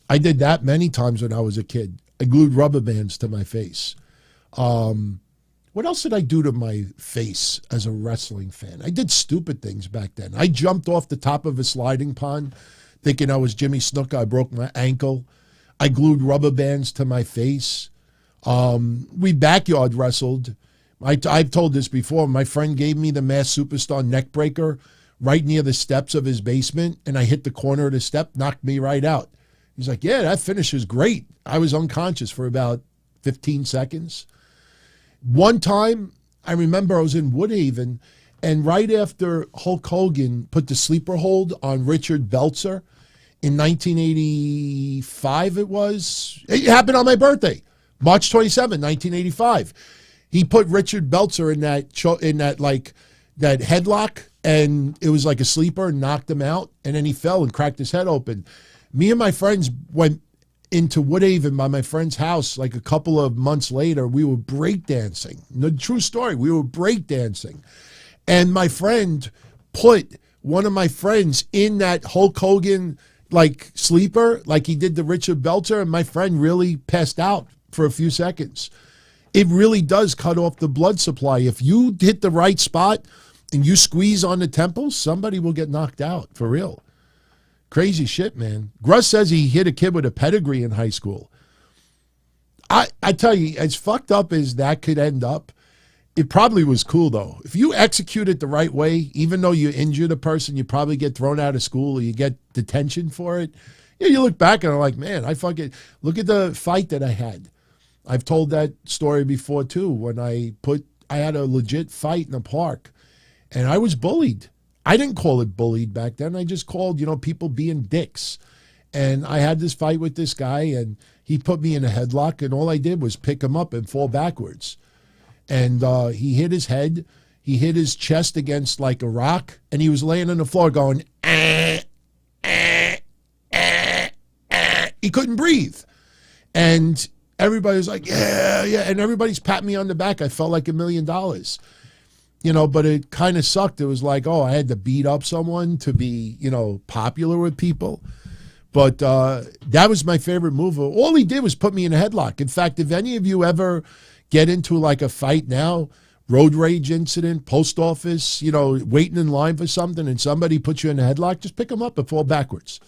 D: I did that many times when I was a kid. I glued rubber bands to my face. What else did I do to my face as a wrestling fan? I did stupid things back then. I jumped off the top of a sliding pond thinking I was Jimmy Snuka. I broke my ankle. I glued rubber bands to my face. We backyard wrestled. I've told this before. My friend gave me the Masked Superstar neck breaker right near the steps of his basement, and I hit the corner of the step, knocked me right out. He's like, yeah, that finish is great. I was unconscious for about 15 seconds. One time, I remember I was in Woodhaven, and right after Hulk Hogan put the sleeper hold on Richard Belzer in 1985, it happened on my birthday, March 27, 1985. He put Richard Belzer in that headlock, and it was like a sleeper, and knocked him out, and then he fell and cracked his head open. Me and my friends went into Woodhaven by my friend's house like a couple of months later. We were breakdancing. The true story. We were breakdancing. And my friend put one of my friends in that Hulk Hogan like sleeper, like he did the Richard Belzer, and my friend really passed out for a few seconds. It really does cut off the blood supply. If you hit the right spot and you squeeze on the temples, somebody will get knocked out, for real. Crazy shit, man. Gruss says he hit a kid with a pedigree in high school. I tell you, as fucked up as that could end up, it probably was cool, though. If you execute it the right way, even though you injured a person, you probably get thrown out of school or you get detention for it. Yeah, you look back and are like, man, look at the fight that I had. I've told that story before, too, when I had a legit fight in a park, and I was bullied. I didn't call it bullied back then. I just called, people being dicks. And I had this fight with this guy, and he put me in a headlock, and all I did was pick him up and fall backwards. And he hit his head. He hit his chest against like a rock, and he was laying on the floor going, He couldn't breathe. And everybody was like, yeah, yeah. And everybody's patting me on the back. I felt like $1 million. But it kind of sucked. It was like, I had to beat up someone to be, popular with people. But that was my favorite move. All he did was put me in a headlock. In fact, if any of you ever get into like a fight now, road rage incident, post office, waiting in line for something, and somebody puts you in a headlock, just pick them up and fall backwards.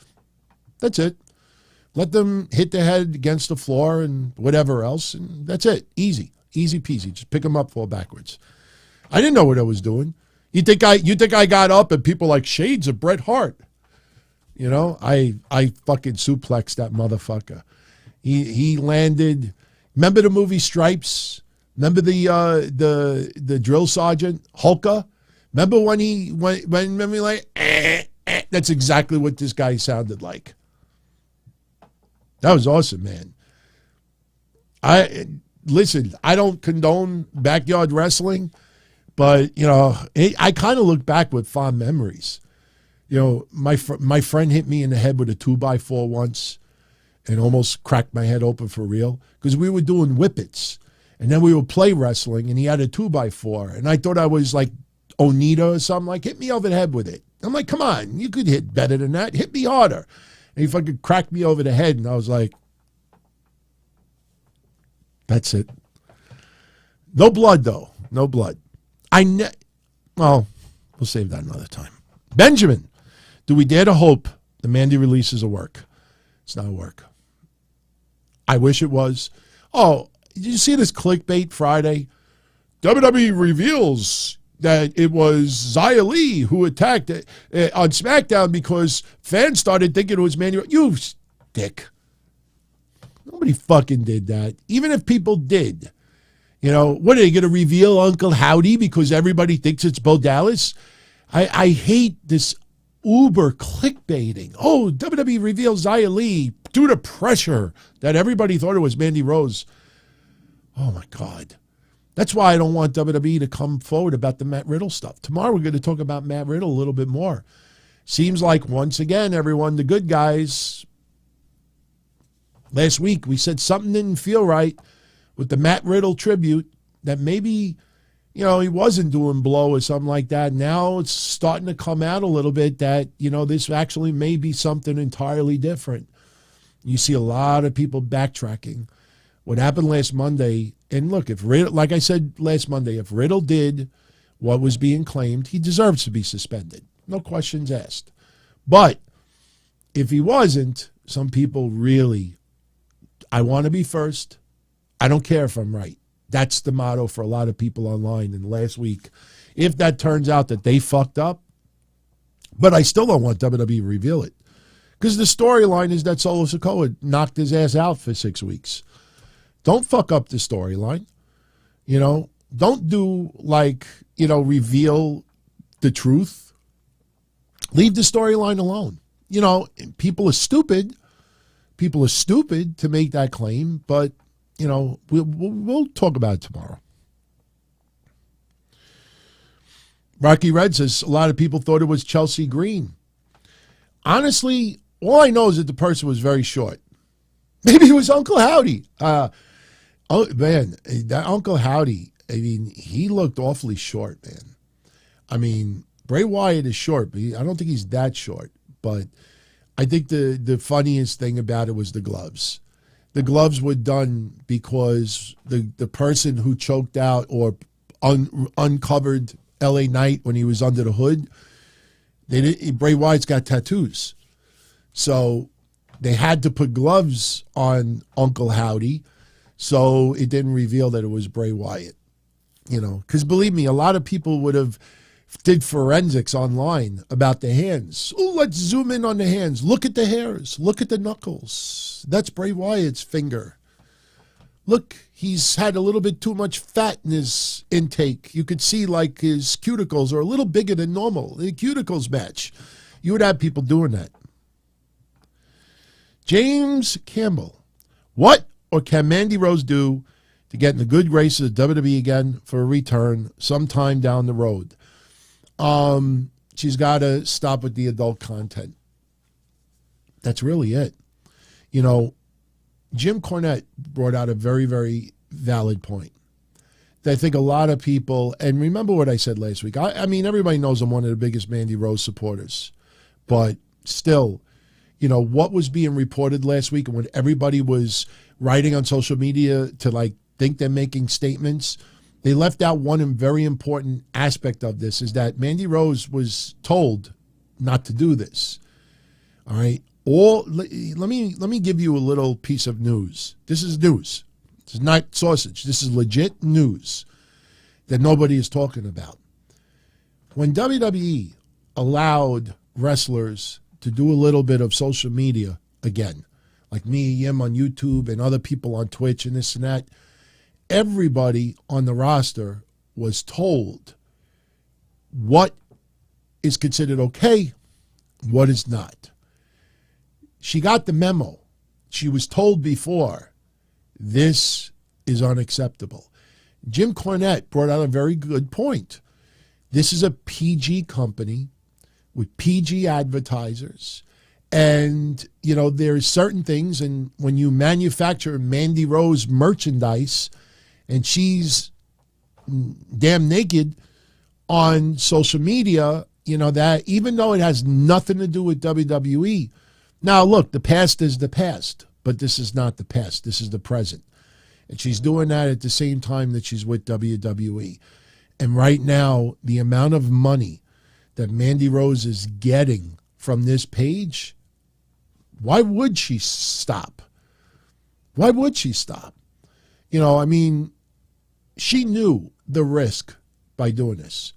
D: That's it. Let them hit their head against the floor and whatever else, and that's it. Easy peasy. Just pick them up, fall backwards. I didn't know what I was doing. You think I got up and people like Shades of Bret Hart? I fucking suplexed that motherfucker. He landed. Remember the movie Stripes? Remember the drill sergeant Hulka? Remember when he like that's exactly what this guy sounded like. That was awesome, man. Listen, I don't condone backyard wrestling, but I kind of look back with fond memories. My friend hit me in the head with a 2x4 once and almost cracked my head open for real because we were doing whippets, and then we would play wrestling, and he had a 2x4, and I thought I was like Onita or something, like, hit me over the head with it. I'm like, come on, you could hit better than that. Hit me harder. And he fucking cracked me over the head, and I was like, that's it. No blood, though. No blood. Well, we'll save that another time. Benjamin, do we dare to hope the Mandy releases a work? It's not a work. I wish it was. Oh, did you see this clickbait Friday? WWE reveals that it was Xia Li who attacked on SmackDown because fans started thinking it was Mandy Rose. You dick. Nobody fucking did that. Even if people did. What are they going to reveal Uncle Howdy because everybody thinks it's Bo Dallas? I hate this uber clickbaiting. Oh, WWE reveals Xia Li due to pressure that everybody thought it was Mandy Rose. Oh, my God. That's why I don't want WWE to come forward about the Matt Riddle stuff. Tomorrow we're going to talk about Matt Riddle a little bit more. Seems like, once again, everyone, the good guys. Last week we said something didn't feel right with the Matt Riddle tribute, that maybe, he wasn't doing blow or something like that. Now it's starting to come out a little bit that, this actually may be something entirely different. You see a lot of people backtracking What happened last Monday, and look, if Riddle, like I said last Monday, if Riddle did what was being claimed, he deserves to be suspended. No questions asked. But if he wasn't, some people really, I want to be first. I don't care if I'm right. That's the motto for a lot of people online. And last week, if that turns out that they fucked up, but I still don't want WWE to reveal it. Because the storyline is that Solo Sikoa knocked his ass out for 6 weeks. Don't fuck up the storyline. You know, don't do like, you know, reveal the truth. Leave the storyline alone. You know, people are stupid. People are stupid to make that claim, but, you know, we'll talk about it tomorrow. Rocky Red says a lot of people thought it was Chelsea Green. Honestly, all I know is that the person was very short. Maybe it was Uncle Howdy. Oh, man, that Uncle Howdy, I mean, he looked awfully short, man. I mean, Bray Wyatt is short, but I don't think he's that short. But I think the funniest thing about it was the gloves. The gloves were done because the person who choked out or uncovered LA Knight when he was under the hood, Bray Wyatt's got tattoos. So they had to put gloves on Uncle Howdy so it didn't reveal that it was Bray Wyatt. You know, because believe me, a lot of people did forensics online about the hands. Oh, let's zoom in on the hands. Look at the hairs. Look at the knuckles. That's Bray Wyatt's finger. Look, he's had a little bit too much fat in his intake. You could see like his cuticles are a little bigger than normal. The cuticles match. You would have people doing that. James Campbell. What or can Mandy Rose do to get in the good graces of WWE again for a return sometime down the road? She's got to stop with the adult content. That's really it. You know, Jim Cornette brought out a very, very valid point. I think a lot of people, and remember what I said last week. I mean, everybody knows I'm one of the biggest Mandy Rose supporters. But still, you know, what was being reported last week and when everybody was writing on social media to like think they're making statements, they left out one very important aspect of this is that Mandy Rose was told not to do this. All right. Let me give you a little piece of news. This is news. This is not sausage. This is legit news that nobody is talking about. When WWE allowed wrestlers to do a little bit of social media again, like me, Yim on YouTube and other people on Twitch and this and that, everybody on the roster was told what is considered okay, what is not. She got the memo. She was told before, this is unacceptable. Jim Cornette brought out a very good point. This is a PG company with PG advertisers. And, you know, there's certain things, and when you manufacture Mandy Rose merchandise and she's damn naked on social media, you know, that even though it has nothing to do with WWE. Now, look, the past is the past, but this is not the past. This is the present. And she's doing that at the same time that she's with WWE. And right now, the amount of money that Mandy Rose is getting from this page, why would she stop? Why would she stop? You know, I mean, she knew the risk by doing this.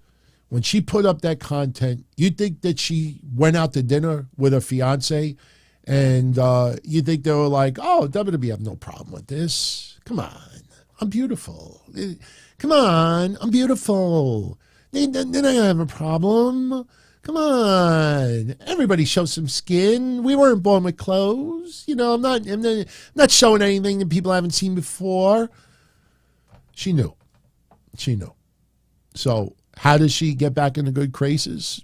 D: When she put up that content, you think that she went out to dinner with her fiance and you think they were like, oh, WWE have no problem with this. Come on, I'm beautiful. Come on, I'm beautiful. They don't have a problem. Come on, everybody show some skin. We weren't born with clothes. You know, I'm not showing anything that people haven't seen before. She knew. She knew. So how does she get back into good graces?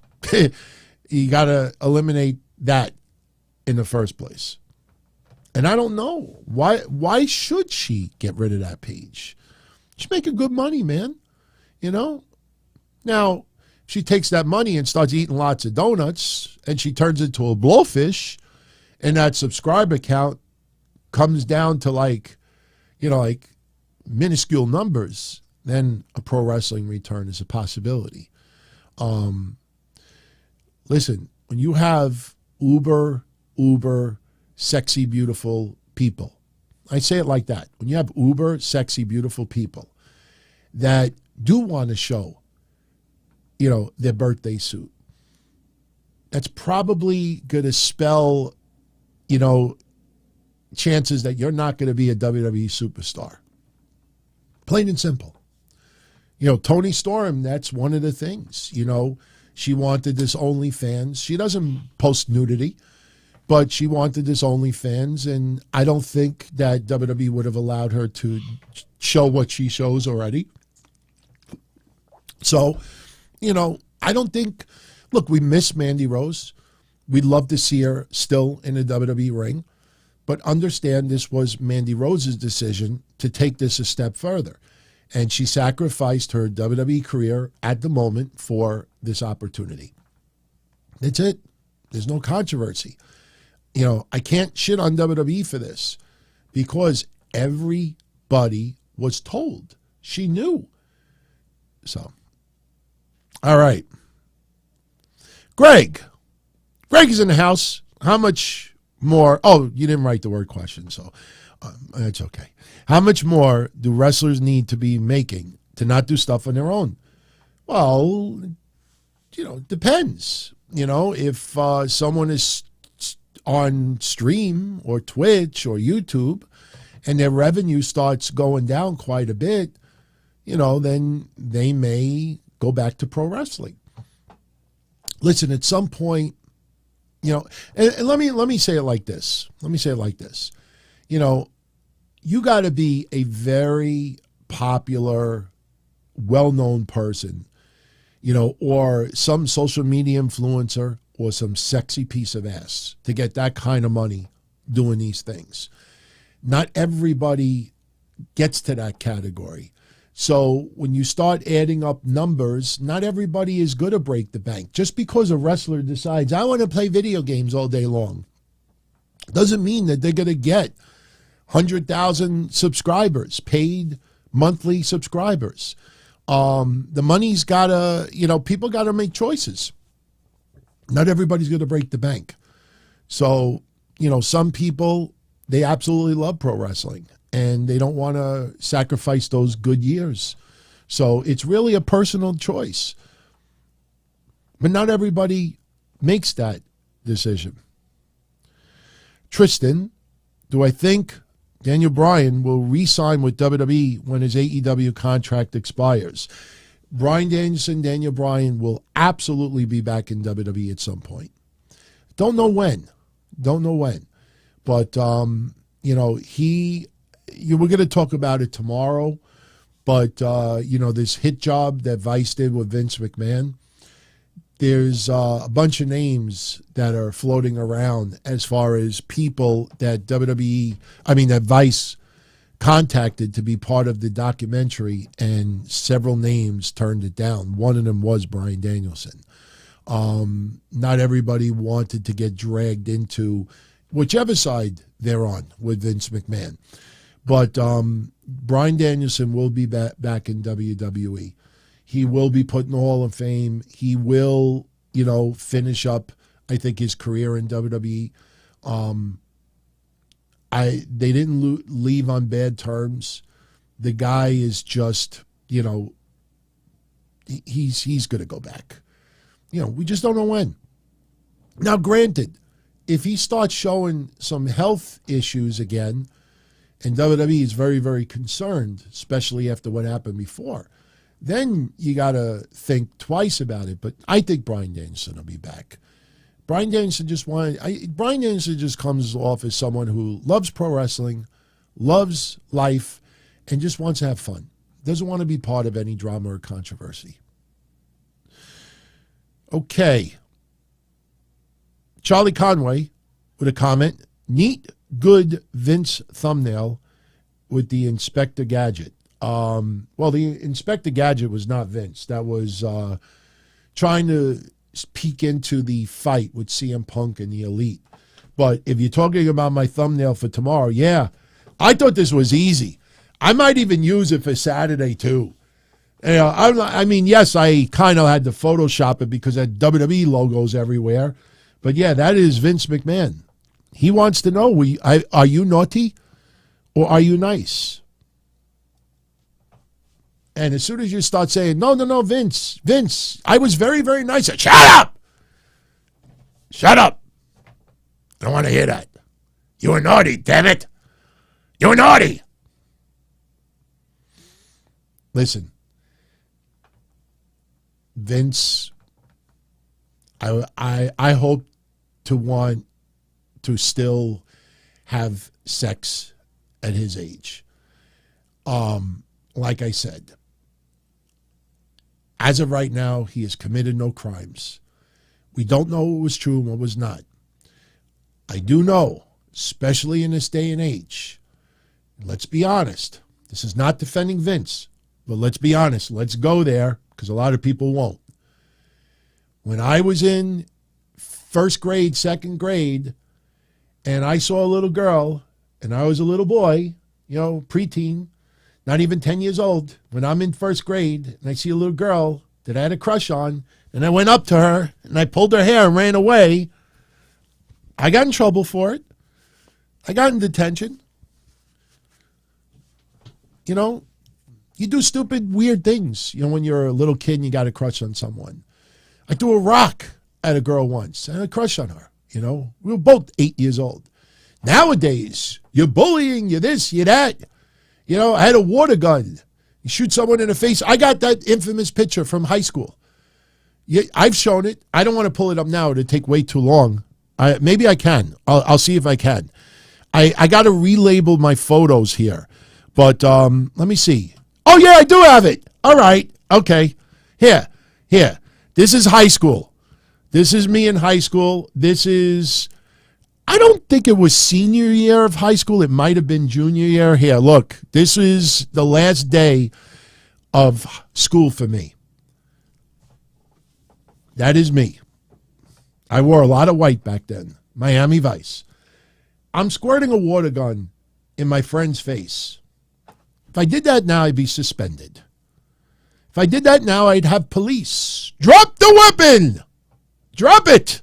D: You got to eliminate that in the first place. And I don't know. Why should she get rid of that page? She's making good money, man. You know? Now, she takes that money and starts eating lots of donuts and she turns into a blowfish and that subscriber count comes down to like, like minuscule numbers, then a pro wrestling return is a possibility. Listen, when you have uber sexy, beautiful people, I say it like that. When you have uber sexy, beautiful people that do want to show, their birthday suit, that's probably going to spell, chances that you're not going to be a WWE superstar. Plain and simple. Toni Storm, that's one of the things. She wanted this OnlyFans. She doesn't post nudity, but she wanted this OnlyFans, and I don't think that WWE would have allowed her to show what she shows already. So, I don't think, look, we miss Mandy Rose. We'd love to see her still in the WWE ring, but understand this was Mandy Rose's decision to take this a step further. And she sacrificed her WWE career at the moment for this opportunity. That's it. There's no controversy. I can't shit on WWE for this because everybody was told. She knew. So, all right. Greg is in the house. How much more? Oh, you didn't write the word question, so that's okay. How much more do wrestlers need to be making to not do stuff on their own? Well, it depends. If someone is on stream or Twitch or YouTube and their revenue starts going down quite a bit, then they may go back to pro wrestling. Listen, at some point, and let me say it like this. You got to be a very popular, well-known person, or some social media influencer or some sexy piece of ass to get that kind of money doing these things. Not everybody gets to that category. So when you start adding up numbers, not everybody is going to break the bank. Just because a wrestler decides, I want to play video games all day long, doesn't mean that they're going to get 100,000 subscribers, paid monthly subscribers. The money's got to, people got to make choices. Not everybody's going to break the bank. So, some people, they absolutely love pro wrestling and they don't want to sacrifice those good years. So it's really a personal choice. But not everybody makes that decision. Tristan, do I think Daniel Bryan will re-sign with WWE when his AEW contract expires? Bryan Danielson, Daniel Bryan will absolutely be back in WWE at some point. Don't know when. But, we're going to talk about it tomorrow. But, this hit job that Vice did with Vince McMahon, there's a bunch of names that are floating around as far as people that that Vice contacted to be part of the documentary, and several names turned it down. One of them was Bryan Danielson. Not everybody wanted to get dragged into whichever side they're on with Vince McMahon. But Bryan Danielson will be back in WWE. He will be put in the Hall of Fame. He will, finish up, I think, his career in WWE. They didn't leave on bad terms. The guy is just, he's going to go back. We just don't know when. Now, granted, if he starts showing some health issues again, and WWE is very, very concerned, especially after what happened before, then you got to think twice about it. But I think Bryan Danielson will be back. Bryan Danielson just comes off as someone who loves pro wrestling, loves life, and just wants to have fun. Doesn't want to be part of any drama or controversy. Okay. Charlie Conway with a comment. Neat, good Vince thumbnail with the Inspector Gadget. The Inspector Gadget was not Vince. That was trying to peek into the fight with CM Punk and the Elite. But if you're talking about my thumbnail for tomorrow, yeah, I thought this was easy. I might even use it for Saturday too. You know, I mean, yes, I kind of had to Photoshop it because I had WWE logos everywhere. But yeah, that is Vince McMahon. He wants to know, are you naughty or are you nice? And as soon as you start saying, no, Vince, I was very, very nice. Shut up! Shut up! I don't want to hear that. You were naughty, damn it. You were naughty. Listen, Vince, I hope to want to still have sex at his age. Like I said, as of right now, he has committed no crimes. We don't know what was true and what was not. I do know, especially in this day and age, let's be honest. This is not defending Vince, but let's be honest. Let's go there because a lot of people won't. When I was in first grade, second grade, and I saw a little girl, and I was a little boy, you know, preteen, not even 10 years old, when I'm in first grade, and I see a little girl that I had a crush on, and I went up to her, and I pulled her hair and ran away, I got in trouble for it. I got in detention. You know, you do stupid, weird things, you know, when you're a little kid and you got a crush on someone. I threw a rock at a girl once. I had a crush on her, you know. We were both 8 years old. Nowadays, you're bullying, you're this, you're that. You know, I had a water gun. You shoot someone in the face. I got that infamous picture from high school. I've shown it. I don't want to pull it up now. It'd take way too long. Maybe I can. I'll see if I can. I got to relabel my photos here. But let me see. Oh, yeah, I do have it. All right. Okay. Here. This is high school. This is me in high school. This is, I don't think it was senior year of high school. It might have been junior year. Here, look. This is the last day of school for me. That is me. I wore a lot of white back then. Miami Vice. I'm squirting a water gun in my friend's face. If I did that now, I'd be suspended. If I did that now, I'd have police. Drop the weapon! Drop it!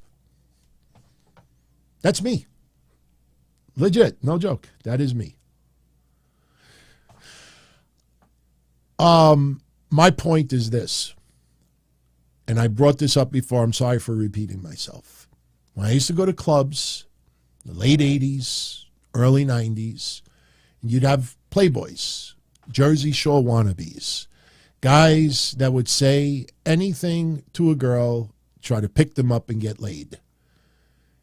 D: That's me. Legit, no joke. That is me. My point is this, and I brought this up before. I'm sorry for repeating myself. When I used to go to clubs, the late 80s, early 90s, you'd have playboys, Jersey Shore wannabes, guys that would say anything to a girl, try to pick them up and get laid.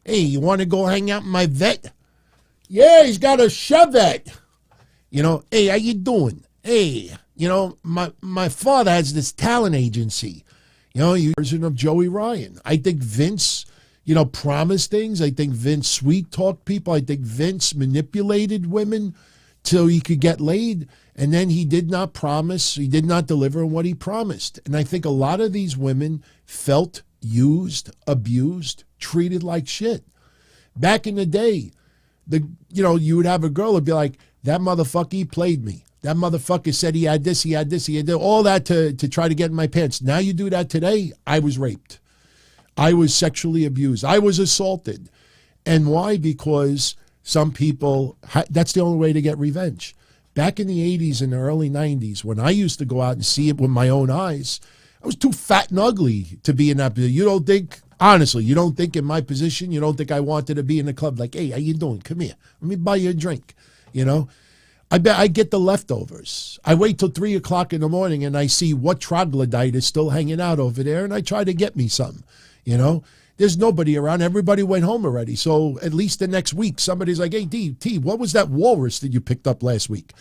D: Hey, you want to go hang out in my vet? Yeah, he's got a Chevette. You know, hey, how you doing? Hey, you know, my father has this talent agency. You know, you version of Joey Ryan. I think Vince, you know, promised things. I think Vince sweet-talked people. I think Vince manipulated women till he could get laid. And then he did not promise. He did not deliver on what he promised. And I think a lot of these women felt used, abused, treated like shit. Back in the day, you would have a girl who'd be like, that motherfucker, he played me. That motherfucker said he had this, he had all that to try to get in my pants. Now you do that today, I was raped. I was sexually abused. I was assaulted. And why? Because some people, that's the only way to get revenge. Back in the 80s and the early 90s, when I used to go out and see it with my own eyes, I was too fat and ugly to be in that position. You don't think, honestly, you don't think in my position, you don't think I wanted to be in the club like, hey, how you doing? Come here. Let me buy you a drink. You know? I bet I get the leftovers. I wait till 3 o'clock in the morning and I see what troglodyte is still hanging out over there and I try to get me some. You know? There's nobody around. Everybody went home already. So at least the next week, somebody's like, hey, T, what was that walrus that you picked up last week?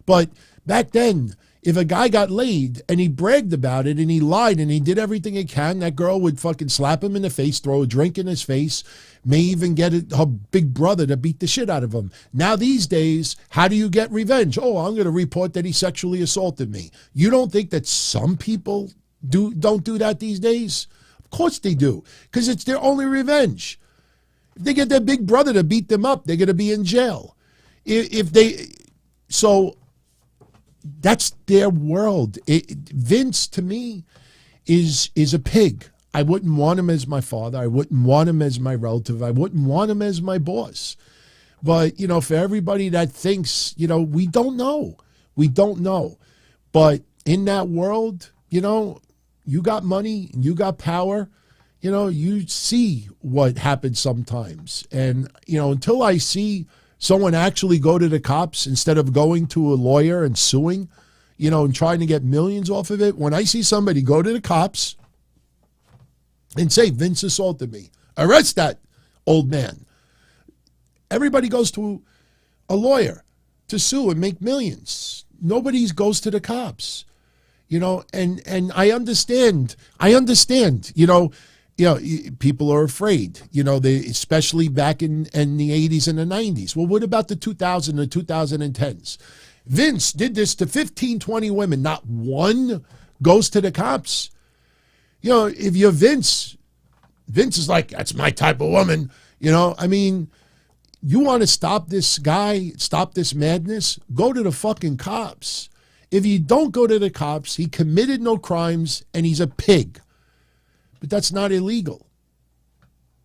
D: But back then, if a guy got laid and he bragged about it and he lied and he did everything he can, that girl would fucking slap him in the face, throw a drink in his face, may even get her big brother to beat the shit out of him. Now these days, how do you get revenge? Oh, I'm going to report that he sexually assaulted me. You don't think that some people don't do that these days? Of course they do, because it's their only revenge. If they get their big brother to beat them up, they're going to be in jail. So that's their world. Vince, to me, is a pig. I wouldn't want him as my father. I wouldn't want him as my relative. I wouldn't want him as my boss. But, for everybody that thinks, we don't know. We don't know. But in that world, you got money, you got power, you see what happens sometimes. And, until I see someone actually go to the cops instead of going to a lawyer and suing, and trying to get millions off of it, when I see somebody go to the cops and say, Vince assaulted me, arrest that old man. Everybody goes to a lawyer to sue and make millions. Nobody goes to the cops, and I understand, people are afraid, especially back in the 80s and the 90s. Well, what about the 2000 and 2010s? Vince did this to 15, 20 women. Not one goes to the cops. If you're Vince is like, that's my type of woman. You want to stop this guy, stop this madness, go to the fucking cops. If you don't go to the cops, he committed no crimes and he's a pig. But that's not illegal.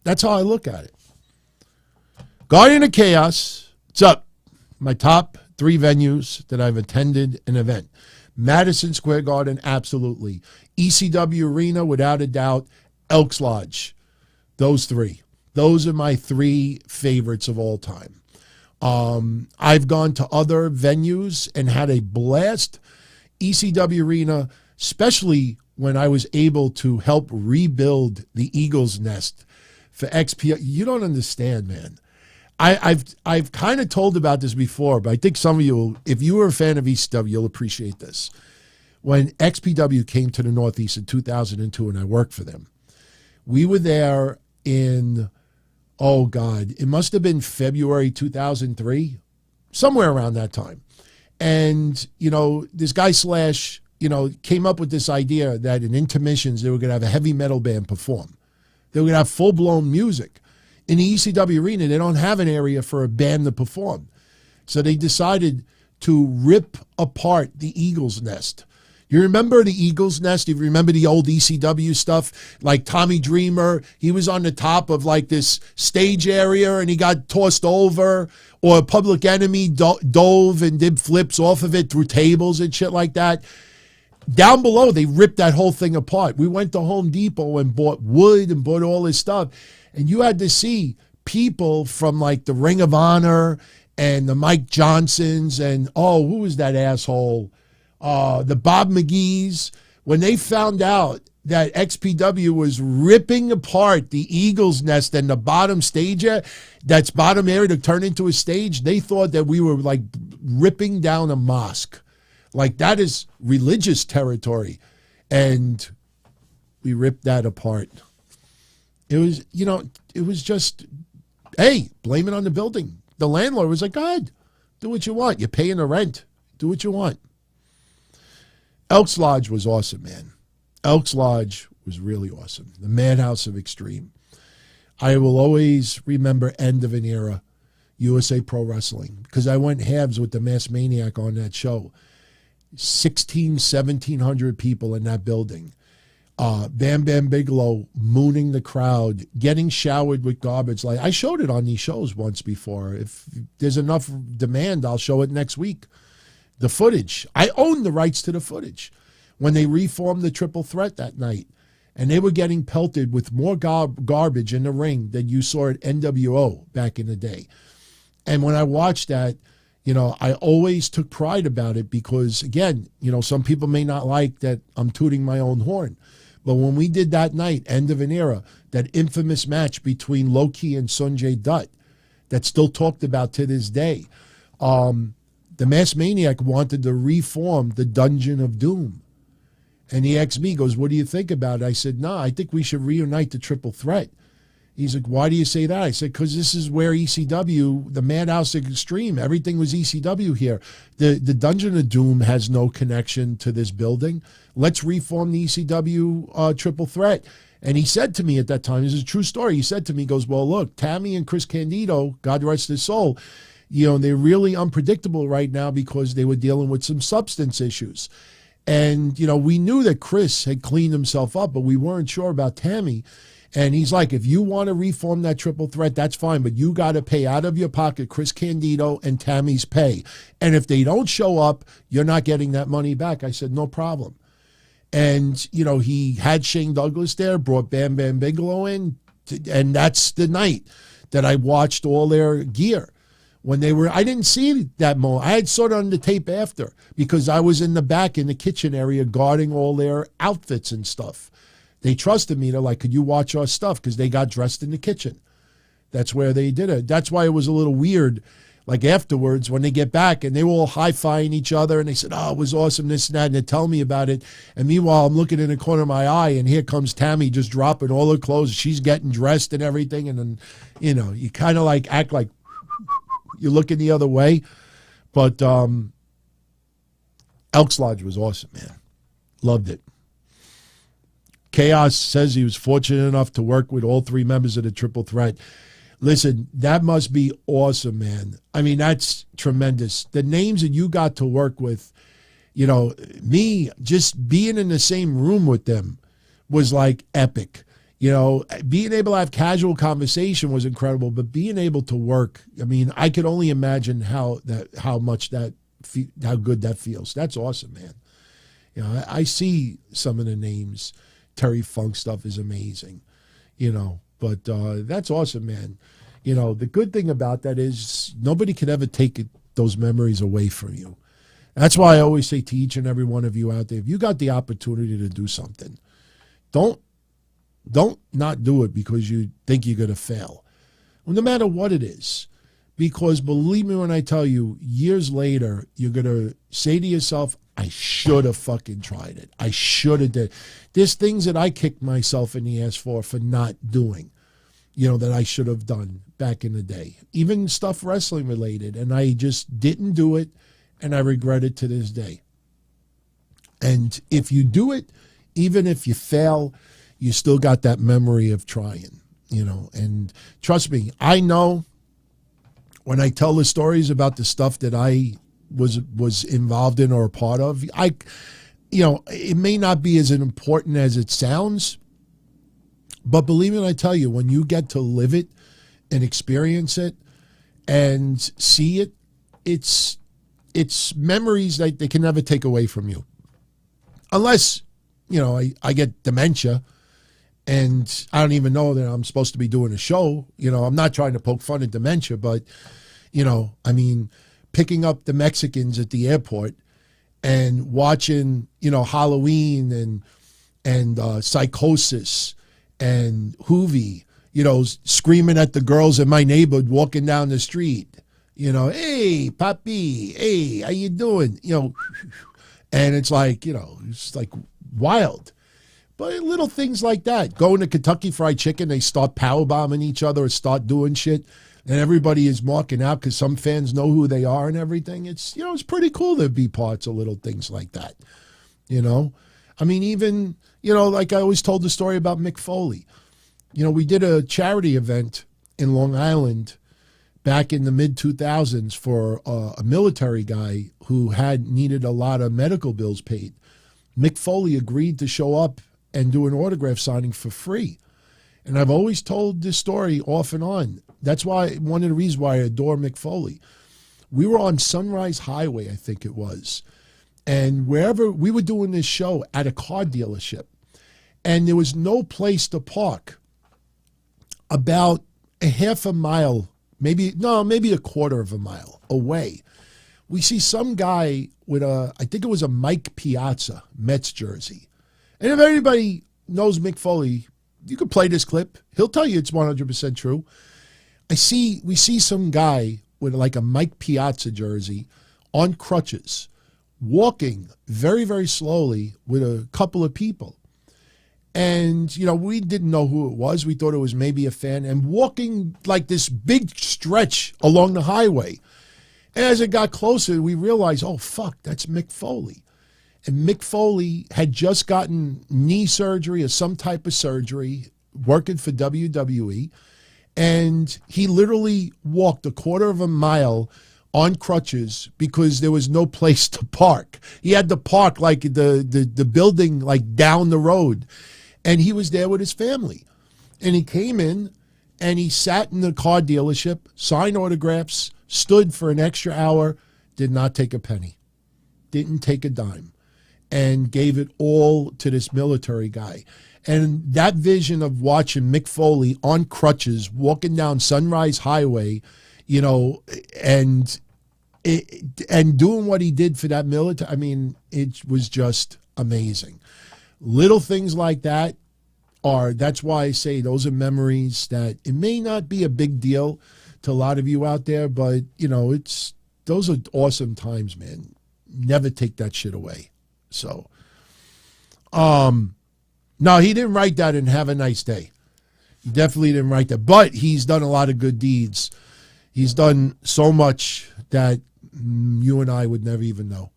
D: That's how I look at it. Guardian of Chaos, what's up? My top 3 venues that I've attended an event. Madison Square Garden, absolutely. ECW Arena, without a doubt. Elks Lodge. Those 3. Those are my 3 favorites of all time. I've gone to other venues and had a blast. ECW Arena, especially when I was able to help rebuild the Eagles Nest for XP. You don't understand, man. I've kind of told about this before, but I think some of you, if you were a fan of ECW, you'll appreciate this. When XPW came to the Northeast in 2002 and I worked for them, we were there in... Oh, God, it must have been February 2003, somewhere around that time. And, this guy Slash, came up with this idea that in intermissions, they were going to have a heavy metal band perform. They were going to have full-blown music. In the ECW Arena, they don't have an area for a band to perform. So they decided to rip apart the Eagles Nest. You remember the Eagles Nest? You remember the old ECW stuff? Like Tommy Dreamer, he was on the top of like this stage area and he got tossed over. Or Public Enemy dove and did flips off of it through tables and shit like that. Down below, they ripped that whole thing apart. We went to Home Depot and bought wood and bought all this stuff. And you had to see people from like the Ring of Honor and the Mike Johnsons and, who was that asshole? The Bob McGee's, when they found out that XPW was ripping apart the Eagles Nest and the bottom stage, that's bottom area to turn into a stage, they thought that we were like ripping down a mosque. Like that is religious territory. And we ripped that apart. It was, it was just, hey, blame it on the building. The landlord was like, go ahead, do what you want. You're paying the rent. Do what you want. Elks Lodge was awesome, man. Elks Lodge was really awesome. The Madhouse of Extreme. I will always remember End of an Era, USA Pro Wrestling, because I went halves with the Mass Maniac on that show. 1,700 people in that building. Bam Bam Bigelow mooning the crowd, getting showered with garbage. Like I showed it on these shows once before. If there's enough demand, I'll show it next week. The footage. I own the rights to the footage. When they reformed the Triple Threat that night, and they were getting pelted with more garbage in the ring than you saw at NWO back in the day. And when I watched that, I always took pride about it because, again, some people may not like that I'm tooting my own horn. But when we did that night, End of an Era, that infamous match between Low-Ki and Sonjay Dutt, that's still talked about to this day, the Mass Maniac wanted to reform the Dungeon of Doom. And he asked me, goes, what do you think about it? I said, no, I think we should reunite the Triple Threat. He's like, why do you say that? I said, because this is where ECW, the Madhouse of Extreme, everything was ECW here. The Dungeon of Doom has no connection to this building. Let's reform the ECW Triple Threat. And he said to me at that time, this is a true story, he said to me, he goes, well, look, Tammy and Chris Candido, God rest his soul, They're really unpredictable right now because they were dealing with some substance issues. And, we knew that Chris had cleaned himself up, but we weren't sure about Tammy. And he's like, if you want to reform that triple threat, that's fine, but you got to pay out of your pocket Chris Candido and Tammy's pay. And if they don't show up, you're not getting that money back. I said, no problem. And, he had Shane Douglas there, brought Bam Bam Bigelow in, and that's the night that I watched all their gear. When they were, I didn't see that moment. I had saw it on the tape after because I was in the back in the kitchen area guarding all their outfits and stuff. They trusted me. They're like, could you watch our stuff? Because they got dressed in the kitchen. That's where they did it. That's why it was a little weird. Like afterwards, when they get back and they were all high-fiving each other and they said, oh, it was awesome, this and that, and they tell me about it. And meanwhile, I'm looking in the corner of my eye and here comes Tammy just dropping all her clothes. She's getting dressed and everything. And then, you kind of like act like you're looking the other way. But Elks Lodge was awesome, man. Loved it. Chaos says he was fortunate enough to work with all three members of the Triple Threat. Listen, that must be awesome, man. I mean, that's tremendous. The names that you got to work with, me just being in the same room with them was like epic. Being able to have casual conversation was incredible, but being able to work, I mean, I could only imagine how good that feels. That's awesome, man. I see some of the names. Terry Funk stuff is amazing, but that's awesome, man. The good thing about that is nobody can ever take those memories away from you. That's why I always say to each and every one of you out there, if you got the opportunity to do something, don't not do it because you think you're going to fail. Well, no matter what it is, because believe me when I tell you, years later, you're going to say to yourself, I should have fucking tried it. I should have did. There's things that I kicked myself in the ass for not doing, that I should have done back in the day. Even stuff wrestling related. And I just didn't do it, and I regret it to this day. And if you do it, even if you fail, you still got that memory of trying, And trust me, I know when I tell the stories about the stuff that I was involved in or a part of, it may not be as important as it sounds, but believe me when I tell you, when you get to live it and experience it and see it, it's memories that they can never take away from you. Unless, I get dementia and I don't even know that I'm supposed to be doing a show. I'm not trying to poke fun at dementia, but, picking up the Mexicans at the airport and watching, Halloween and Psychosis and Hoovy, screaming at the girls in my neighborhood walking down the street, hey, papi, hey, how you doing? And it's like, it's like wild. But little things like that. Going to Kentucky Fried Chicken, they start powerbombing each other or start doing shit. And everybody is marking out because some fans know who they are and everything. It's, it's pretty cool to be parts of little things like that. I mean, even, like I always told the story about Mick Foley. We did a charity event in Long Island back in the mid-2000s for a military guy who needed a lot of medical bills paid. Mick Foley agreed to show up and do an autograph signing for free. And I've always told this story off and on. That's why one of the reasons why I adore Mick Foley. We were on Sunrise Highway, I think it was. And wherever we were doing this show at a car dealership. And there was no place to park. About a half a mile, maybe a quarter of a mile away. We see some guy with I think it was a Mike Piazza Mets jersey. And if anybody knows Mick Foley, you could play this clip. He'll tell you it's 100% true. We see some guy with like a Mike Piazza jersey on crutches, walking very, very slowly with a couple of people. And, we didn't know who it was. We thought it was maybe a fan, and walking like this big stretch along the highway. And as it got closer, we realized, oh, fuck, that's Mick Foley. And Mick Foley had just gotten knee surgery or some type of surgery, working for WWE. And he literally walked a quarter of a mile on crutches because there was no place to park. He had to park like the building like down the road. And he was there with his family. And he came in and he sat in the car dealership, signed autographs, stood for an extra hour, did not take a penny, didn't take a dime, and gave it all to this military guy. And that vision of watching Mick Foley on crutches walking down Sunrise Highway, you know, and doing what he did for that military, I mean, it was just amazing. Little things like that that's why I say those are memories that it may not be a big deal to a lot of you out there, but, you know, those are awesome times, man. Never take that shit away. So, no, he didn't write that in Have a Nice Day. He definitely didn't write that. But he's done a lot of good deeds. He's done so much that you and I would never even know.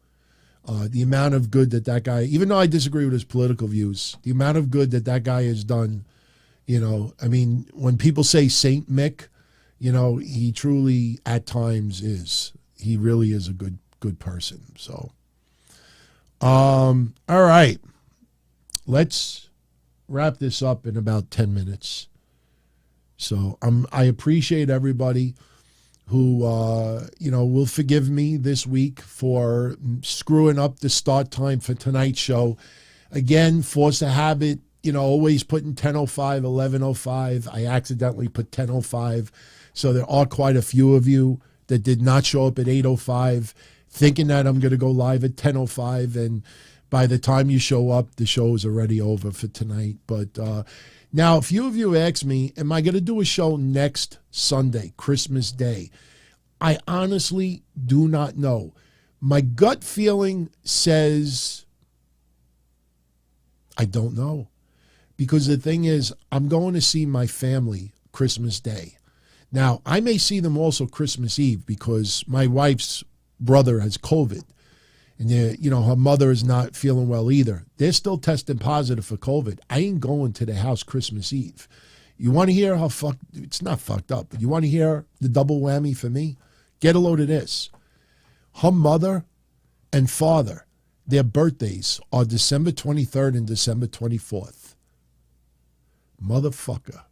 D: The amount of good that guy, even though I disagree with his political views, the amount of good that guy has done, you know, I mean, when people say Saint Mick, you know, he truly at times is. He really is a good person. So, all right. Let's wrap this up in about 10 minutes. So I appreciate everybody who, you know, will forgive me this week for screwing up the start time for tonight's show. Again, force a habit, you know, always putting 10:05, 11:05. I accidentally put 10:05. So there are quite a few of you that did not show up at 8:05, thinking that I'm going to go live at 10:05. And by the time you show up, the show is already over for tonight. But now, a few of you asked me, am I going to do a show next Sunday, Christmas Day? I honestly do not know. My gut feeling says I don't know. Because the thing is, I'm going to see my family Christmas Day. Now, I may see them also Christmas Eve because my wife's brother has COVID. And, you know, her mother is not feeling well either. They're still testing positive for COVID. I ain't going to the house Christmas Eve. You want to hear how it's not fucked up, but you want to hear the double whammy for me? Get a load of this. Her mother and father, their birthdays are December 23rd and December 24th. Motherfucker.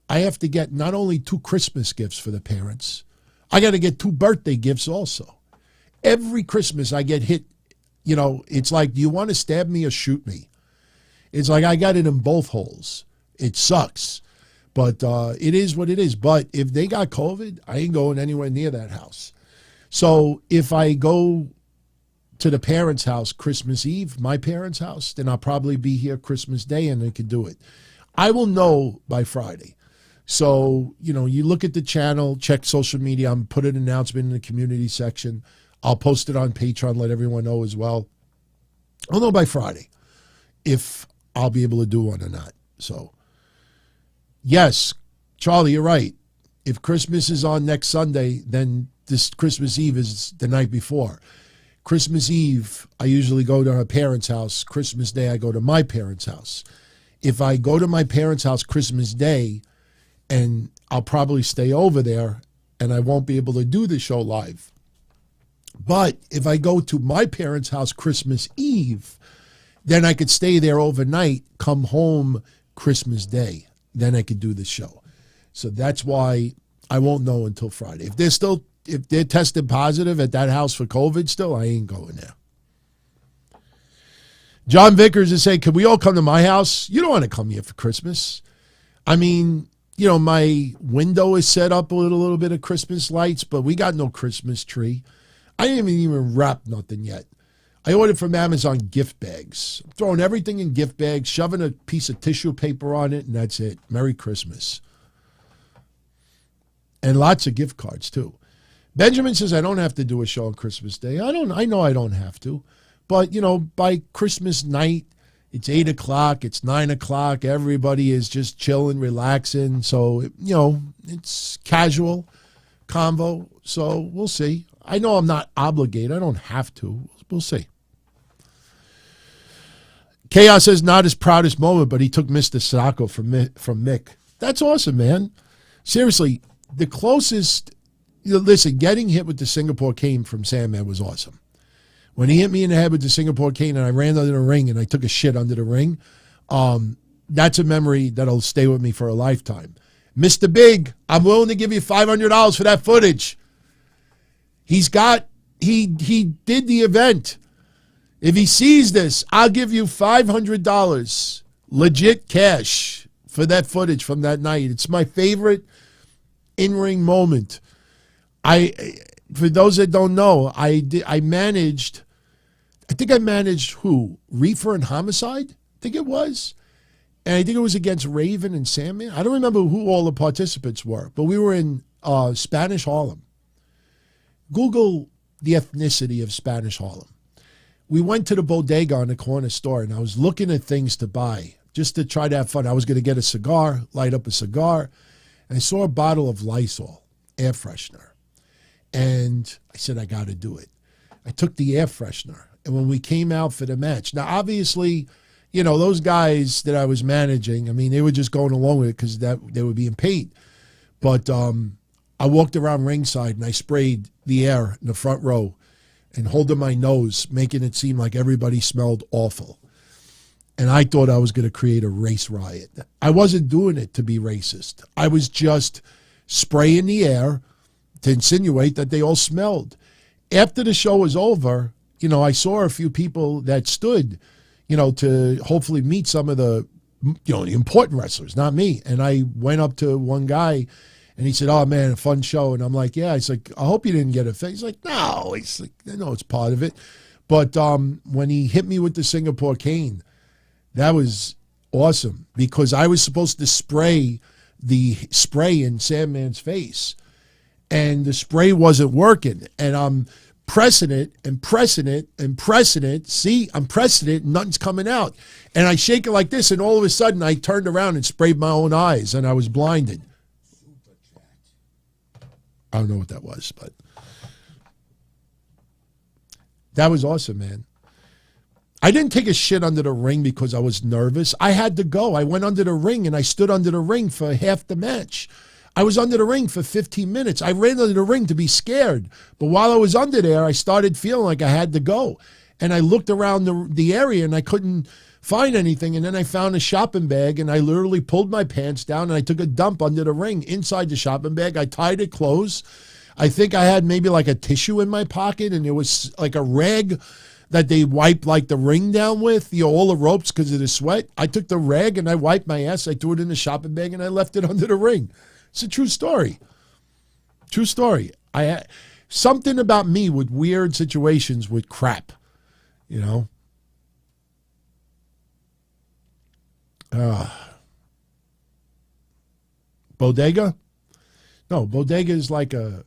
D: I have to get not only 2 Christmas gifts for the parents, I got to get 2 birthday gifts also. Every Christmas I get hit. You know, it's like, do you want to stab me or shoot me? It's like I got it in both holes. It sucks. But it is what it is. But if they got COVID, I ain't going anywhere near that house. So if I go to the parents' house Christmas Eve, my parents' house, then I'll probably be here Christmas Day and they can do it. I will know by Friday. So, you know, you look at the channel, check social media. I'm put an announcement in the community section. I'll post it on Patreon, let everyone know as well. I'll know by Friday if I'll be able to do one or not. So, yes, Charlie, you're right. If Christmas is on next Sunday, then this Christmas Eve is the night before. Christmas Eve, I usually go to her parents' house. Christmas Day, I go to my parents' house. If I go to my parents' house Christmas Day, and I'll probably stay over there, and I won't be able to do the show live. But if I go to my parents' house Christmas Eve, then I could stay there overnight, come home Christmas Day. Then I could do the show. So that's why I won't know until Friday. If they're tested positive at that house for COVID still, I ain't going there. John Vickers is saying, can we all come to my house? You don't want to come here for Christmas. I mean, you know, my window is set up with a little bit of Christmas lights, but we got no Christmas tree. I didn't even wrap nothing yet. I ordered from Amazon gift bags. I'm throwing everything in gift bags, shoving a piece of tissue paper on it, and that's it. Merry Christmas. And lots of gift cards, too. Benjamin says, I don't have to do a show on Christmas Day. I know I don't have to. But, you know, by Christmas night, it's 8 o'clock, it's 9 o'clock. Everybody is just chilling, relaxing. So, you know, it's casual convo. So we'll see. I know I'm not obligated. I don't have to. We'll see. Chaos says, not his proudest moment, but he took Mr. Sacco from Mick. That's awesome, man. seriously, the closest, listen, getting hit with the Singapore cane from Sandman was awesome. When he hit me in the head with the Singapore cane and I ran under the ring and I took a shit under the ring, that's a memory that'll stay with me for a lifetime. Mr. Big, I'm willing to give you $500 for that footage. He did the event. If he sees this, I'll give you $500, legit cash, for that footage from that night. It's my favorite in-ring moment. For those that don't know, I managed who? Reefer and Homicide? I think it was. And I think it was against Raven and Sandman. I don't remember who all the participants were, but we were in Spanish Harlem. Google the ethnicity of Spanish Harlem. We went to the bodega on the corner store, and I was looking at things to buy just to try to have fun. I was going to get a cigar, light up a cigar, and I saw a bottle of Lysol air freshener. And I said, I got to do it. I took the air freshener, and when we came out for the match, now obviously, those guys that I was managing, I mean, they were just going along with it because they were being paid. But I walked around ringside and I sprayed the air in the front row and holding my nose, making it seem like everybody smelled awful. And I thought I was going to create a race riot. I wasn't doing it to be racist. I was just spraying the air to insinuate that they all smelled. After the show was over, I saw a few people that stood, to hopefully meet some of the, the important wrestlers, not me. And I went up to one guy and he said, oh man, a fun show. And I'm like, yeah. He's like, I hope you didn't get offended. He's like, no. He's like, no, it's part of it. But when he hit me with the Singapore cane, that was awesome because I was supposed to spray the spray in Sandman's face. And the spray wasn't working. And I'm pressing it and pressing it and pressing it. See, I'm pressing it and nothing's coming out. And I shake it like this, and all of a sudden I turned around and sprayed my own eyes, and I was blinded. I don't know what that was, but that was awesome, man. I didn't take a shit under the ring because I was nervous. I had to go. I went under the ring, and I stood under the ring for half the match. I was under the ring for 15 minutes. I ran under the ring to be scared. But while I was under there, I started feeling like I had to go. And I looked around the area, and I couldn't find anything. And then I found a shopping bag, and I literally pulled my pants down, and I took a dump under the ring inside the shopping bag. I tied it close. I think I had maybe like a tissue in my pocket, and there was like a rag that they wiped like the ring down with, all the ropes because of the sweat. I took the rag, and I wiped my ass. I threw it in the shopping bag, and I left it under the ring. It's a true story. True story. Something about me with weird situations with crap, Bodega? No, Bodega is like you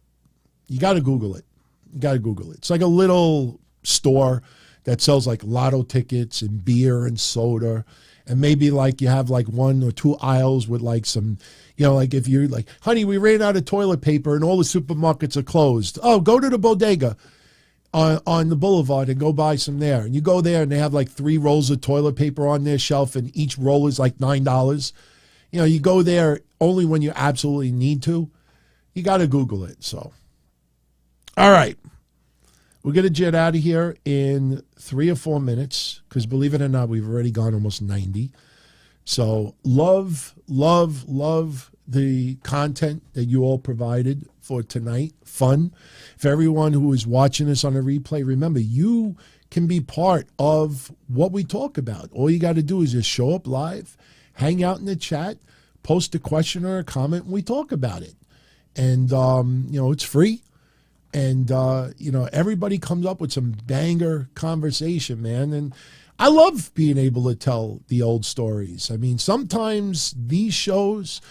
D: got to Google it. You got to Google it. It's like a little store that sells like lotto tickets and beer and soda. And maybe like you have like one or two aisles with like some, like if you're like, honey, we ran out of toilet paper and all the supermarkets are closed. Oh, go to the bodega on the boulevard and go buy some there. And you go there and they have like 3 rolls of toilet paper on their shelf and each roll is like $9. You go there only when you absolutely need to. You got to Google it. So, all right. We're going to jet out of here in 3 or 4 minutes because, believe it or not, we've already gone almost 90. So love the content that you all provided for tonight. Fun. For everyone who is watching us on a replay, remember, you can be part of what we talk about. All you got to do is just show up live, hang out in the chat, post a question or a comment, and we talk about it. And, it's free. And, everybody comes up with some banger conversation, man. And I love being able to tell the old stories. I mean, sometimes these shows,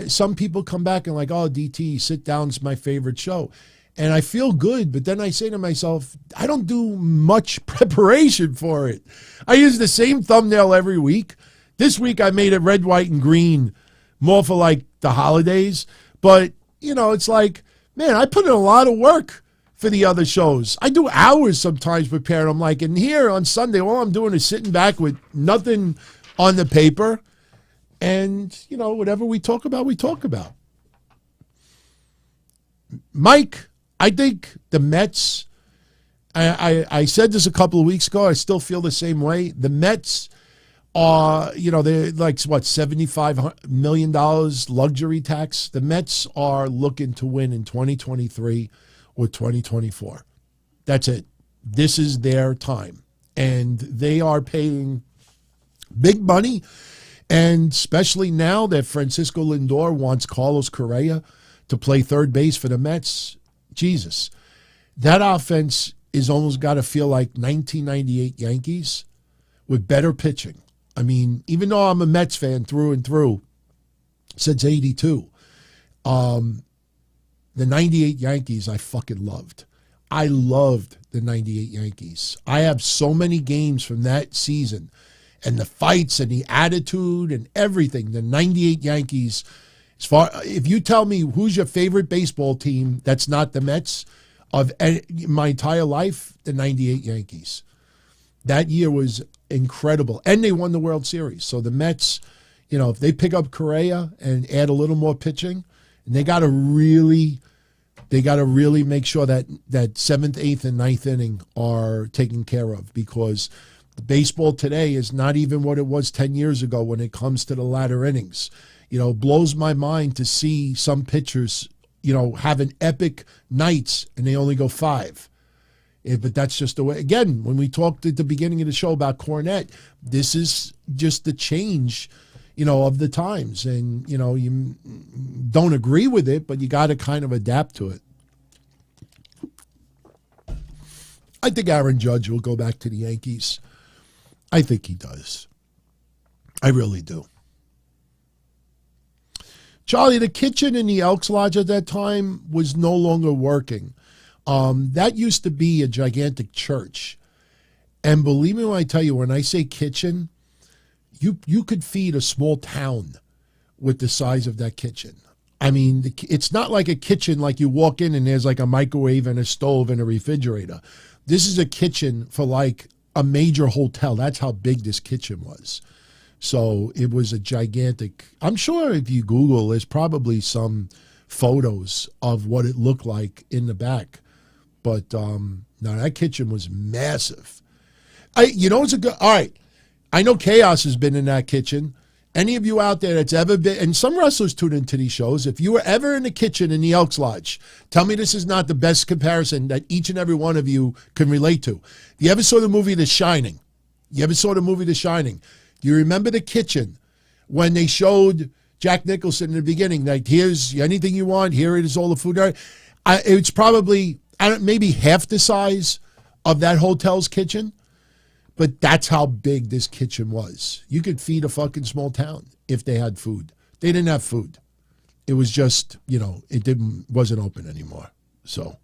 D: some people come back and like, oh, DT, Sit Down's my favorite show. And I feel good, but then I say to myself, I don't do much preparation for it. I use the same thumbnail every week. This week I made it red, white, and green, more for like the holidays. But, it's like, man, I put in a lot of work for the other shows. I do hours sometimes preparing. I'm like, and here on Sunday, all I'm doing is sitting back with nothing on the paper. And, whatever we talk about, we talk about. Mike, I think the Mets, I said this a couple of weeks ago, I still feel the same way. The Mets are, they're like, what, $75 million luxury tax? The Mets are looking to win in 2023 or 2024. That's it. This is their time. And they are paying big money. And especially now that Francisco Lindor wants Carlos Correa to play third base for the Mets, Jesus, that offense is almost got to feel like 1998 Yankees with better pitching. I mean, even though I'm a Mets fan through and through since 82, the 98 Yankees I fucking loved. I loved the 98 Yankees. I have so many games from that season and the fights and the attitude and everything. The 98 Yankees, if you tell me who's your favorite baseball team that's not the Mets of my entire life, the 98 Yankees. That year was incredible. And they won the World Series. So the Mets, if they pick up Correa and add a little more pitching, and they got to really make sure that 7th, 8th, and 9th inning are taken care of, because the baseball today is not even what it was 10 years ago when it comes to the latter innings. Blows my mind to see some pitchers, having epic nights and they only go 5. But that's just the way. Again, when we talked at the beginning of the show about Cornette, this is just the change, of the times. And, you don't agree with it, but you got to kind of adapt to it. I think Aaron Judge will go back to the Yankees. I think he does. I really do. Charlie, the kitchen in the Elks Lodge at that time was no longer working. That used to be a gigantic church. And believe me when I tell you, when I say kitchen, you could feed a small town with the size of that kitchen. I mean, it's not like a kitchen like you walk in and there's like a microwave and a stove and a refrigerator. This is a kitchen for like a major hotel. That's how big this kitchen was. So it was a gigantic. I'm sure if you Google, there's probably some photos of what it looked like in the back. But no, that kitchen was massive. It's a good. All right, I know Chaos has been in that kitchen. Any of you out there that's ever been, and some wrestlers tune into these shows, if you were ever in the kitchen in the Elks Lodge, tell me this is not the best comparison that each and every one of you can relate to. If you ever saw the movie The Shining, do you remember the kitchen when they showed Jack Nicholson in the beginning, like, here's anything you want, here it is, all the food. It's probably maybe half the size of that hotel's kitchen, but that's how big this kitchen was. You could feed a fucking small town if they had food. They didn't have food. It was just, it wasn't open anymore. So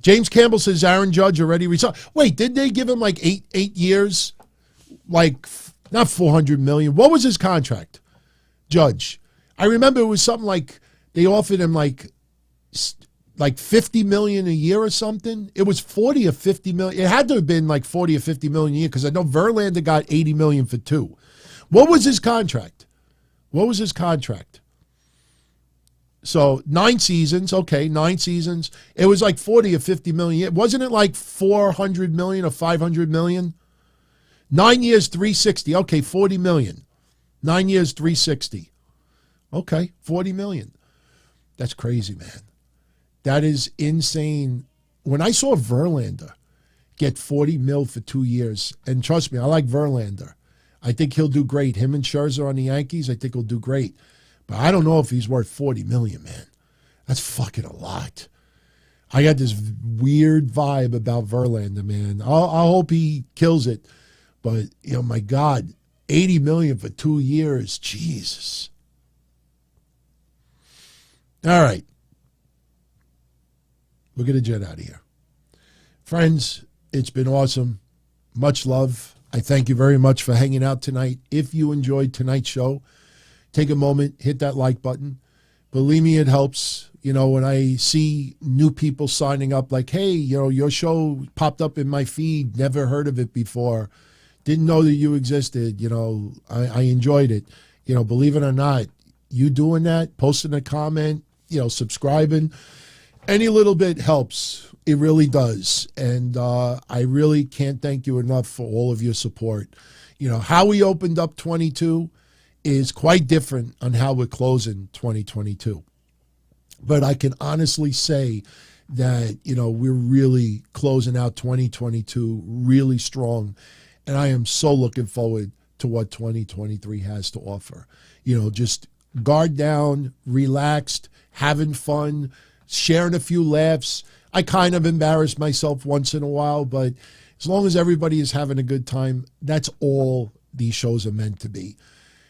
D: James Campbell says Aaron Judge already resigned. Wait, did they give him like eight years? Like, not $400 million. What was his contract, Judge? I remember it was something like they offered him like $50 million a year or something. It was 40 or 50 million. It had to have been like 40 or 50 million a year, because I know Verlander got 80 million for 2. What was his contract? So 9 seasons. Okay, 9 seasons. It was like 40 or 50 million. Wasn't it like 400 million or 500 million? 9 years, 360. Okay, 40 million. 9 years, 360. Okay, 40 million. That's crazy, man. That is insane. When I saw Verlander get 40 mil for 2 years, and trust me, I like Verlander. I think he'll do great. Him and Scherzer on the Yankees, I think he'll do great. But I don't know if he's worth 40 million, man. That's fucking a lot. I got this weird vibe about Verlander, man. I hope he kills it. But, my God, 80 million for 2 years. Jesus. All right. We're going to jet out of here. Friends, it's been awesome. Much love. I thank you very much for hanging out tonight. If you enjoyed tonight's show, take a moment, hit that like button. Believe me, it helps. When I see new people signing up like, hey, your show popped up in my feed, never heard of it before. Didn't know that you existed. I enjoyed it. Believe it or not, you doing that, posting a comment, subscribing. Any little bit helps. It really does. And I really can't thank you enough for all of your support. How we opened up 22 is quite different on how we're closing 2022. But I can honestly say that, we're really closing out 2022 really strong. And I am so looking forward to what 2023 has to offer. Just guard down, relaxed, having fun, sharing a few laughs. I kind of embarrass myself once in a while, but as long as everybody is having a good time, that's all these shows are meant to be.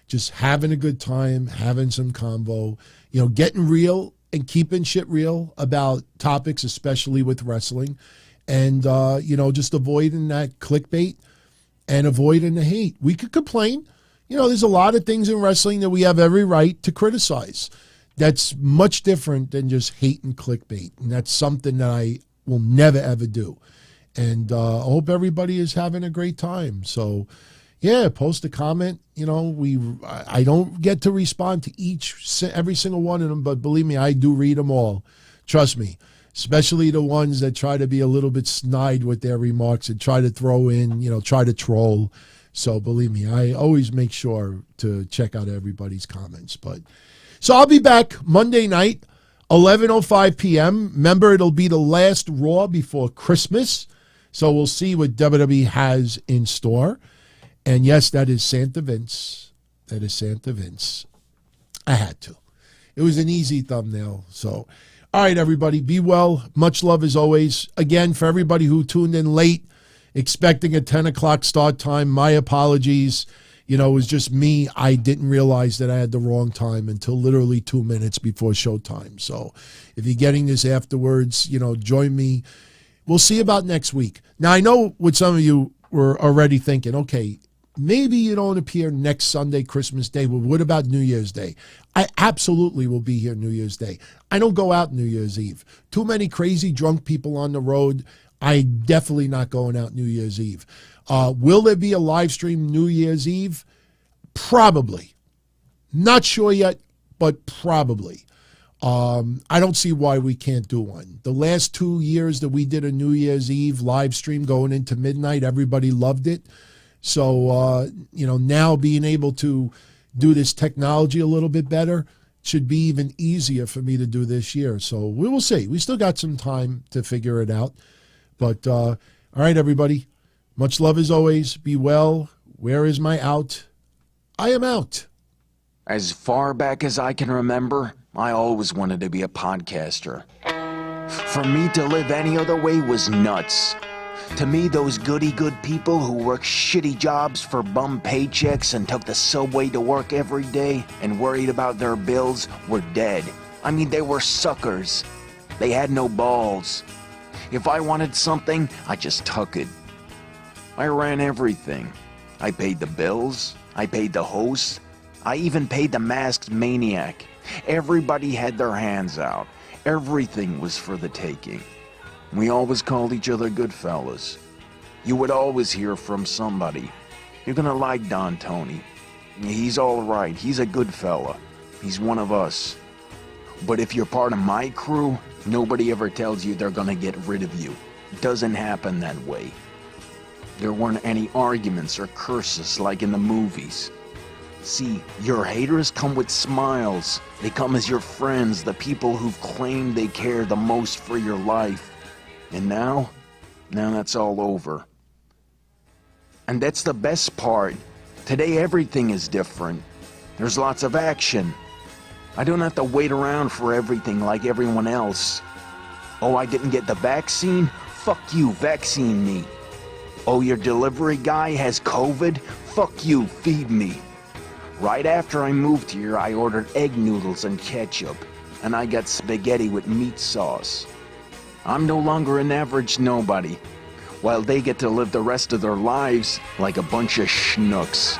D: Just having a good time, having some convo, getting real and keeping shit real about topics, especially with wrestling, and, just avoiding that clickbait and avoiding the hate. We could complain. There's a lot of things in wrestling that we have every right to criticize. That's much different than just hate and clickbait. And that's something that I will never, ever do. And I hope everybody is having a great time. So, yeah, post a comment. I don't get to respond to every single one of them, but believe me, I do read them all. Trust me, especially the ones that try to be a little bit snide with their remarks and try to throw in, try to troll. So believe me, I always make sure to check out everybody's comments. So I'll be back Monday night, 11:05 p.m. Remember, it'll be the last Raw before Christmas. So we'll see what WWE has in store. And yes, that is Santa Vince. That is Santa Vince. I had to. It was an easy thumbnail. So, all right, everybody, be well. Much love as always. Again, for everybody who tuned in late, expecting a 10 o'clock start time, my apologies. It was just me. I didn't realize that I had the wrong time until literally 2 minutes before showtime. So if you're getting this afterwards, join me. We'll see about next week. Now, I know what some of you were already thinking, okay, maybe you don't appear next Sunday, Christmas Day. Well, what about New Year's Day? I absolutely will be here New Year's Day. I don't go out New Year's Eve. Too many crazy drunk people on the road. I'm definitely not going out New Year's Eve. Will there be a live stream New Year's Eve? Probably. Not sure yet, but probably. I don't see why we can't do one. The last 2 years that we did a New Year's Eve live stream going into midnight, everybody loved it. So, now being able to do this technology a little bit better should be even easier for me to do this year. So we will see. We still got some time to figure it out. But, all right, everybody. Much love as always. Be well. Where is my out? I am out.
E: As far back as I can remember, I always wanted to be a podcaster. For me to live any other way was nuts. To me, those goody-good people who worked shitty jobs for bum paychecks and took the subway to work every day and worried about their bills were dead. I mean, they were suckers. They had no balls. If I wanted something, I just took it. I ran everything. I paid the bills. I paid the host. I even paid the masked maniac. Everybody had their hands out. Everything was for the taking. We always called each other good fellas. You would always hear from somebody. You're gonna like Don Tony. He's all right. He's a good fella. He's one of us. But if you're part of my crew, nobody ever tells you they're gonna get rid of you. It doesn't happen that way. There weren't any arguments or curses like in the movies. See, your haters come with smiles. They come as your friends, the people who've claimed they care the most for your life. And now that's all over. And that's the best part. Today everything is different. There's lots of action. I don't have to wait around for everything like everyone else. Oh, I didn't get the vaccine? Fuck you, vaccine me. Oh, your delivery guy has COVID? Fuck you, feed me. Right after I moved here, I ordered egg noodles and ketchup, and I got spaghetti with meat sauce. I'm no longer an average nobody, while they get to live the rest of their lives like a bunch of schnooks.